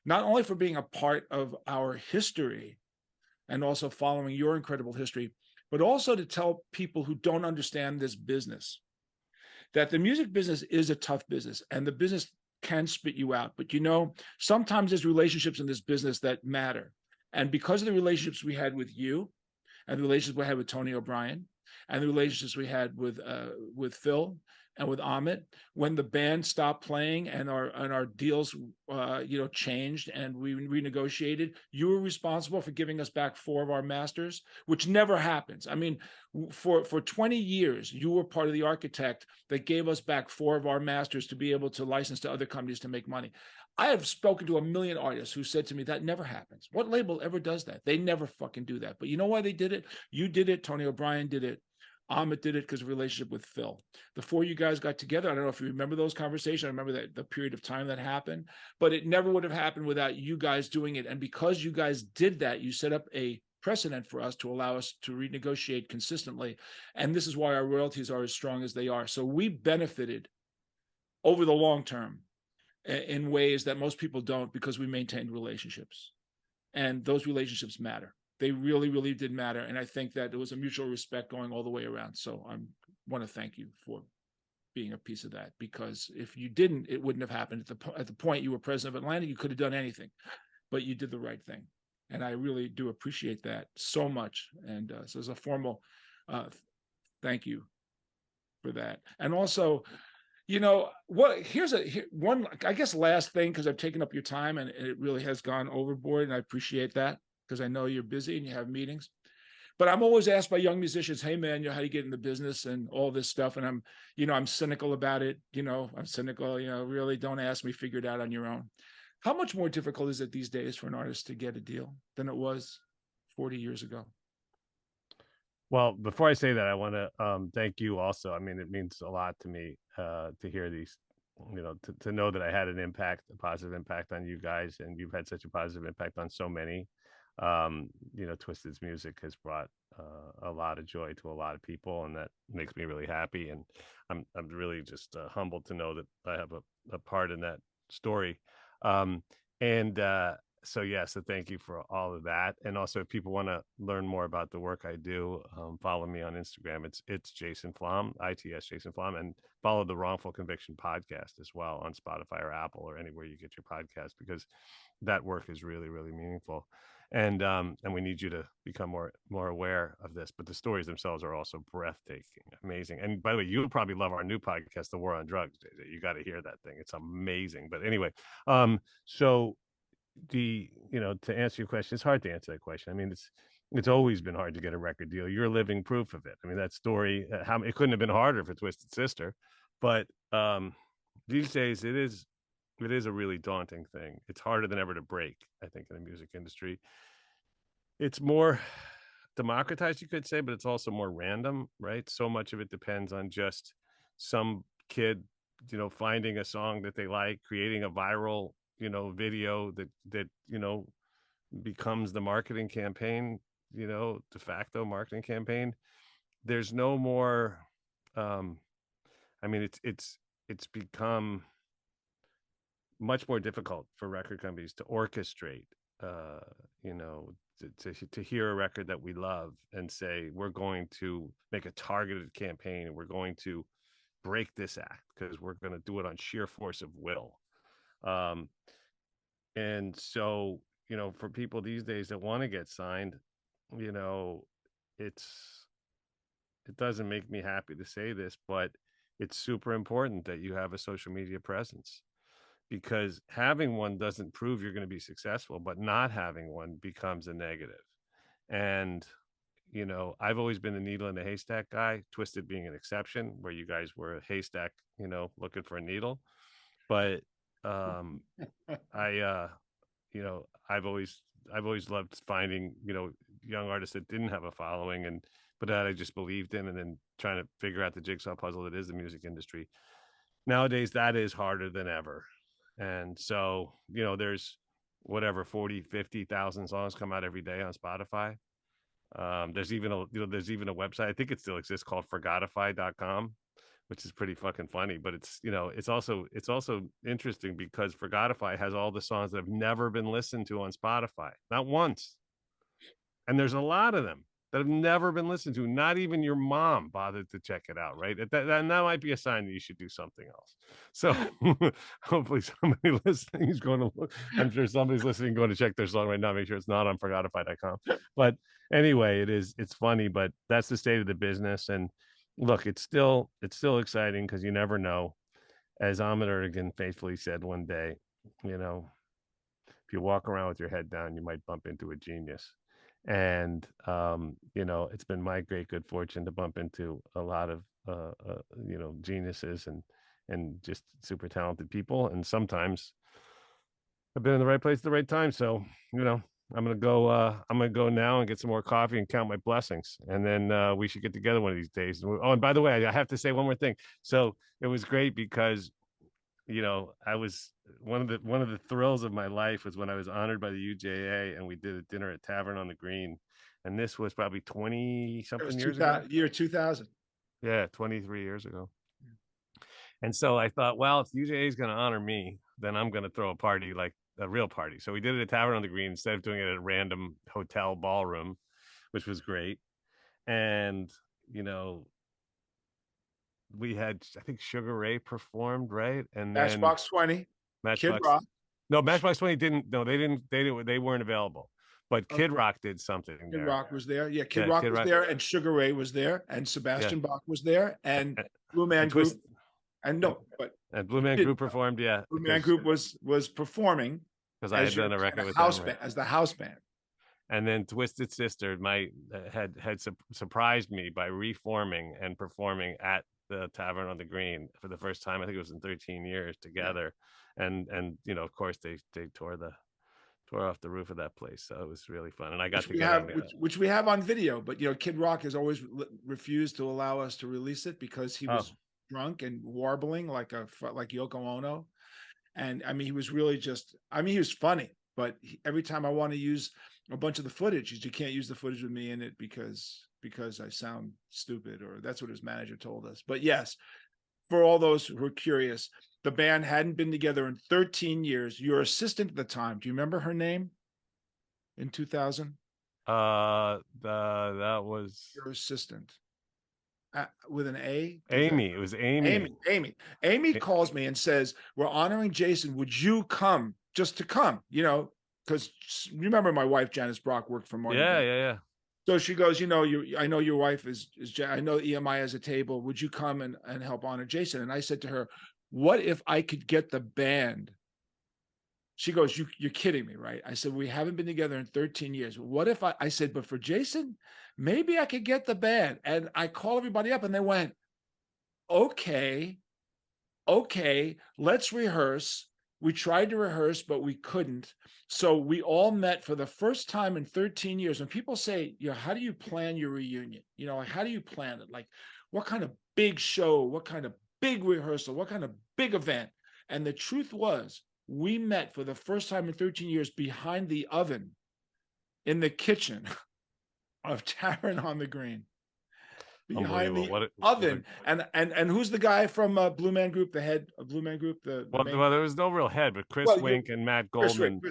not only for being a part of our history, and also following your incredible history, but also to tell people who don't understand this business that the music business is a tough business and the business can spit you out. But sometimes there's relationships in this business that matter. And because of the relationships we had with you and the relationships we had with Tony O'Brien and the relationships we had with Phil and with Amit, when the band stopped playing and our deals changed and we renegotiated, you were responsible for giving us back 4 of our masters, which never happens. I mean, for 20 years, you were part of the architect that gave us back 4 of our masters to be able to license to other companies to make money. I have spoken to a million artists who said to me, that never happens. What label ever does that? They never fucking do that. But you know why they did it? You did it. Tony O'Brien did it. Amit did it because of relationship with Phil. The 4 of you guys got together. I don't know if you remember those conversations. I remember that the period of time that happened, but it never would have happened without you guys doing it. And because you guys did that, you set up a precedent for us to allow us to renegotiate consistently. And this is why our royalties are as strong as they are. So we benefited over the long term in ways that most people don't because we maintained relationships. And those relationships matter. They really, really did matter. And I think that there was a mutual respect going all the way around. So I want to thank you for being a piece of that, because if you didn't, it wouldn't have happened. At the point you were president of Atlanta, you could have done anything, but you did the right thing. And I really do appreciate that so much. And so as a formal thank you for that. And also, here's one, I guess, last thing, because I've taken up your time and it really has gone overboard. And I appreciate that, because I know you're busy and you have meetings. But I'm always asked by young musicians, hey man, how do you get in the business and all this stuff? And I'm cynical about it. I'm cynical, really don't ask me, figure it out on your own. How much more difficult is it these days for an artist to get a deal than it was 40 years ago? Well, before I say that, I want to thank you also. I mean, it means a lot to me to hear these, to know that I had an impact, a positive impact on you guys, and you've had such a positive impact on so many. Twisted's music has brought a lot of joy to a lot of people, and that makes me really happy. And I'm really just humbled to know that I have a part in that story. And so thank you for all of that. And also, if people want to learn more about the work I do, follow me on Instagram. It's Jason Flom, ITS Jason Flom, and follow the Wrongful Conviction podcast as well on Spotify or Apple or anywhere you get your podcast, because that work is really, really meaningful. And we need you to become more aware of this. But the stories themselves are also breathtaking, amazing. And by the way, you'll probably love our new podcast, The War on Drugs. JJ. You got to hear that thing; it's amazing. But anyway, so to answer your question, it's hard to answer that question. I mean, it's always been hard to get a record deal. You're living proof of it. I mean, that story, it couldn't have been harder for Twisted Sister, but these days it is a really daunting thing. It's harder than ever to break, I think, in the music industry. It's more democratized, you could say, but it's also more random, right? So much of it depends on just some kid, finding a song that they like, creating a viral, video that becomes the marketing campaign, de facto marketing campaign. There's no more. I mean, it's become much more difficult for record companies to orchestrate, to hear a record that we love and say, we're going to make a targeted campaign and we're going to break this act because we're going to do it on sheer force of will. And so, for people these days that want to get signed, it doesn't make me happy to say this, but it's super important that you have a social media presence, because having one doesn't prove you're going to be successful, but not having one becomes a negative. And, I've always been the needle in the haystack guy, Twisted being an exception, where you guys were a haystack, looking for a needle. But I've always loved finding, young artists that didn't have a following, but that I just believed in, and then trying to figure out the jigsaw puzzle that is the music industry. Nowadays, that is harder than ever. And so, there's whatever 40, 50,000 songs come out every day on Spotify. There's even a website, I think it still exists, called forgotify.com, which is pretty fucking funny. But it's also interesting because Forgotify has all the songs that have never been listened to on Spotify, not once. And there's a lot of them. that have never been listened to. Not even your mom bothered to check it out, right? That might be a sign that you should do something else. So hopefully somebody listening is going to look. I'm sure somebody's listening going to check their song right now, make sure it's not on forgotify.com. But anyway, it's funny, but that's the state of the business. And look, it's still exciting because you never know. As Ahmed Erdogan faithfully said one day, you know, if you walk around with your head down, you might bump into a genius. And you know, it's been my great good fortune to bump into a lot of you know, geniuses and just super talented people. And sometimes I've been in the right place at the right time. So, you know, I'm gonna go now and get some more coffee and count my blessings. And then we should get together one of these days. Oh, and by the way, I have to say one more thing. So it was great because, you know, I was one of the thrills of my life was when I was honored by the UJA and we did a dinner at Tavern on the Green. And this was probably 20 It was something years ago. year 2000. Yeah, 23 years ago. And so I thought, well, if UJA is going to honor me, then I'm going to throw a party, like a real party. So we did it at Tavern on the Green instead of doing it at a random hotel ballroom, which was great. And, you know, we had, I think Sugar Ray performed, right? And then Matchbox 20, Kid Matchbox. Rock. No, Matchbox 20 didn't. No, they weren't available. But Kid Okay. Rock did something Kid there. Rock was there. Yeah, Kid Yeah, Rock Kid was Rock. there, and Sugar Ray was there, and Sebastian Bach was there, and Blue Man and Group. Twist And no, but and Blue Man Group performed. Yeah, Blue Man Group was performing because I had done a record with them, house band, as the house band. And then Twisted Sister had surprised me by reforming and performing at the Tavern on the Green for the first time. I think it was in 13 years together, and you know, of course, they tore off the roof of that place, so it was really fun. And I got which to we get have, on which we have on video. But you know, Kid Rock has always refused to allow us to release it because he was drunk and warbling like Yoko Ono. And I mean, he was really just, I mean, he was funny, but every time I want to use a bunch of the footage, you can't use the footage with me in it because I sound stupid, or that's what his manager told us. But yes, for all those who are curious, the band hadn't been together in 13 years. Your assistant at the time, do you remember her name in 2000? That was Your assistant. With an A? Amy. It was Amy. Amy calls me and says, "We're honoring Jason. Would you come just to come? You know, because remember my wife Janice Brock worked for Marty. Yeah. So she goes, you know, I know your wife is I know EMI has a table. Would you come and help honor Jason?" And I said to her, "What if I could get the band?" She goes, "You're kidding me, right?" I said, "We haven't been together in 13 years. What if I said, but for Jason, maybe I could get the band." And I call everybody up and they went, okay, let's rehearse. We tried to rehearse, but we couldn't. So we all met for the first time in 13 years. When people say, you know, how do you plan your reunion? You know, like, how do you plan it? Like, what kind of big show? What kind of big rehearsal? What kind of big event? And the truth was, we met for the first time in 13 years behind the oven in the kitchen of Tavern on the Green. Behind the oven. And who's the guy from Blue Man Group, the head of Blue Man Group? Well, there was no real head, but Chris Wink and Matt Goldman.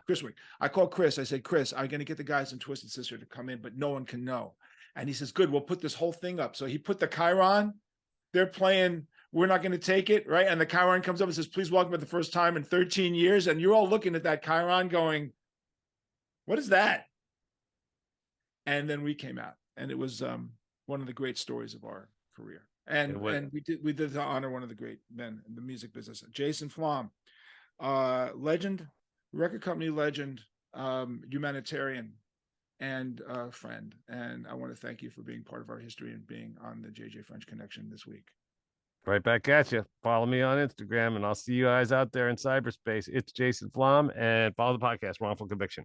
Chris Wink. I called Chris. I said, "Chris, I'm going to get the guys in Twisted Sister to come in, but no one can know." And he says, "Good, we'll put this whole thing up." So he put the chyron. They're playing "We're Not Going to Take It," right? And the chyron comes up and says, "Please welcome for the first time in 13 years." And you're all looking at that chyron going, "What is that?" And then we came out, and it was one of the great stories of our career. And we did to honor one of the great men in the music business, Jason Flom, legend, record company legend, humanitarian, and friend. And I want to thank you for being part of our history and being on the JJ French Connection this week. Right back at you. Follow me on Instagram, and I'll see you guys out there in cyberspace. It's Jason Flom, and follow the podcast, Wrongful Conviction.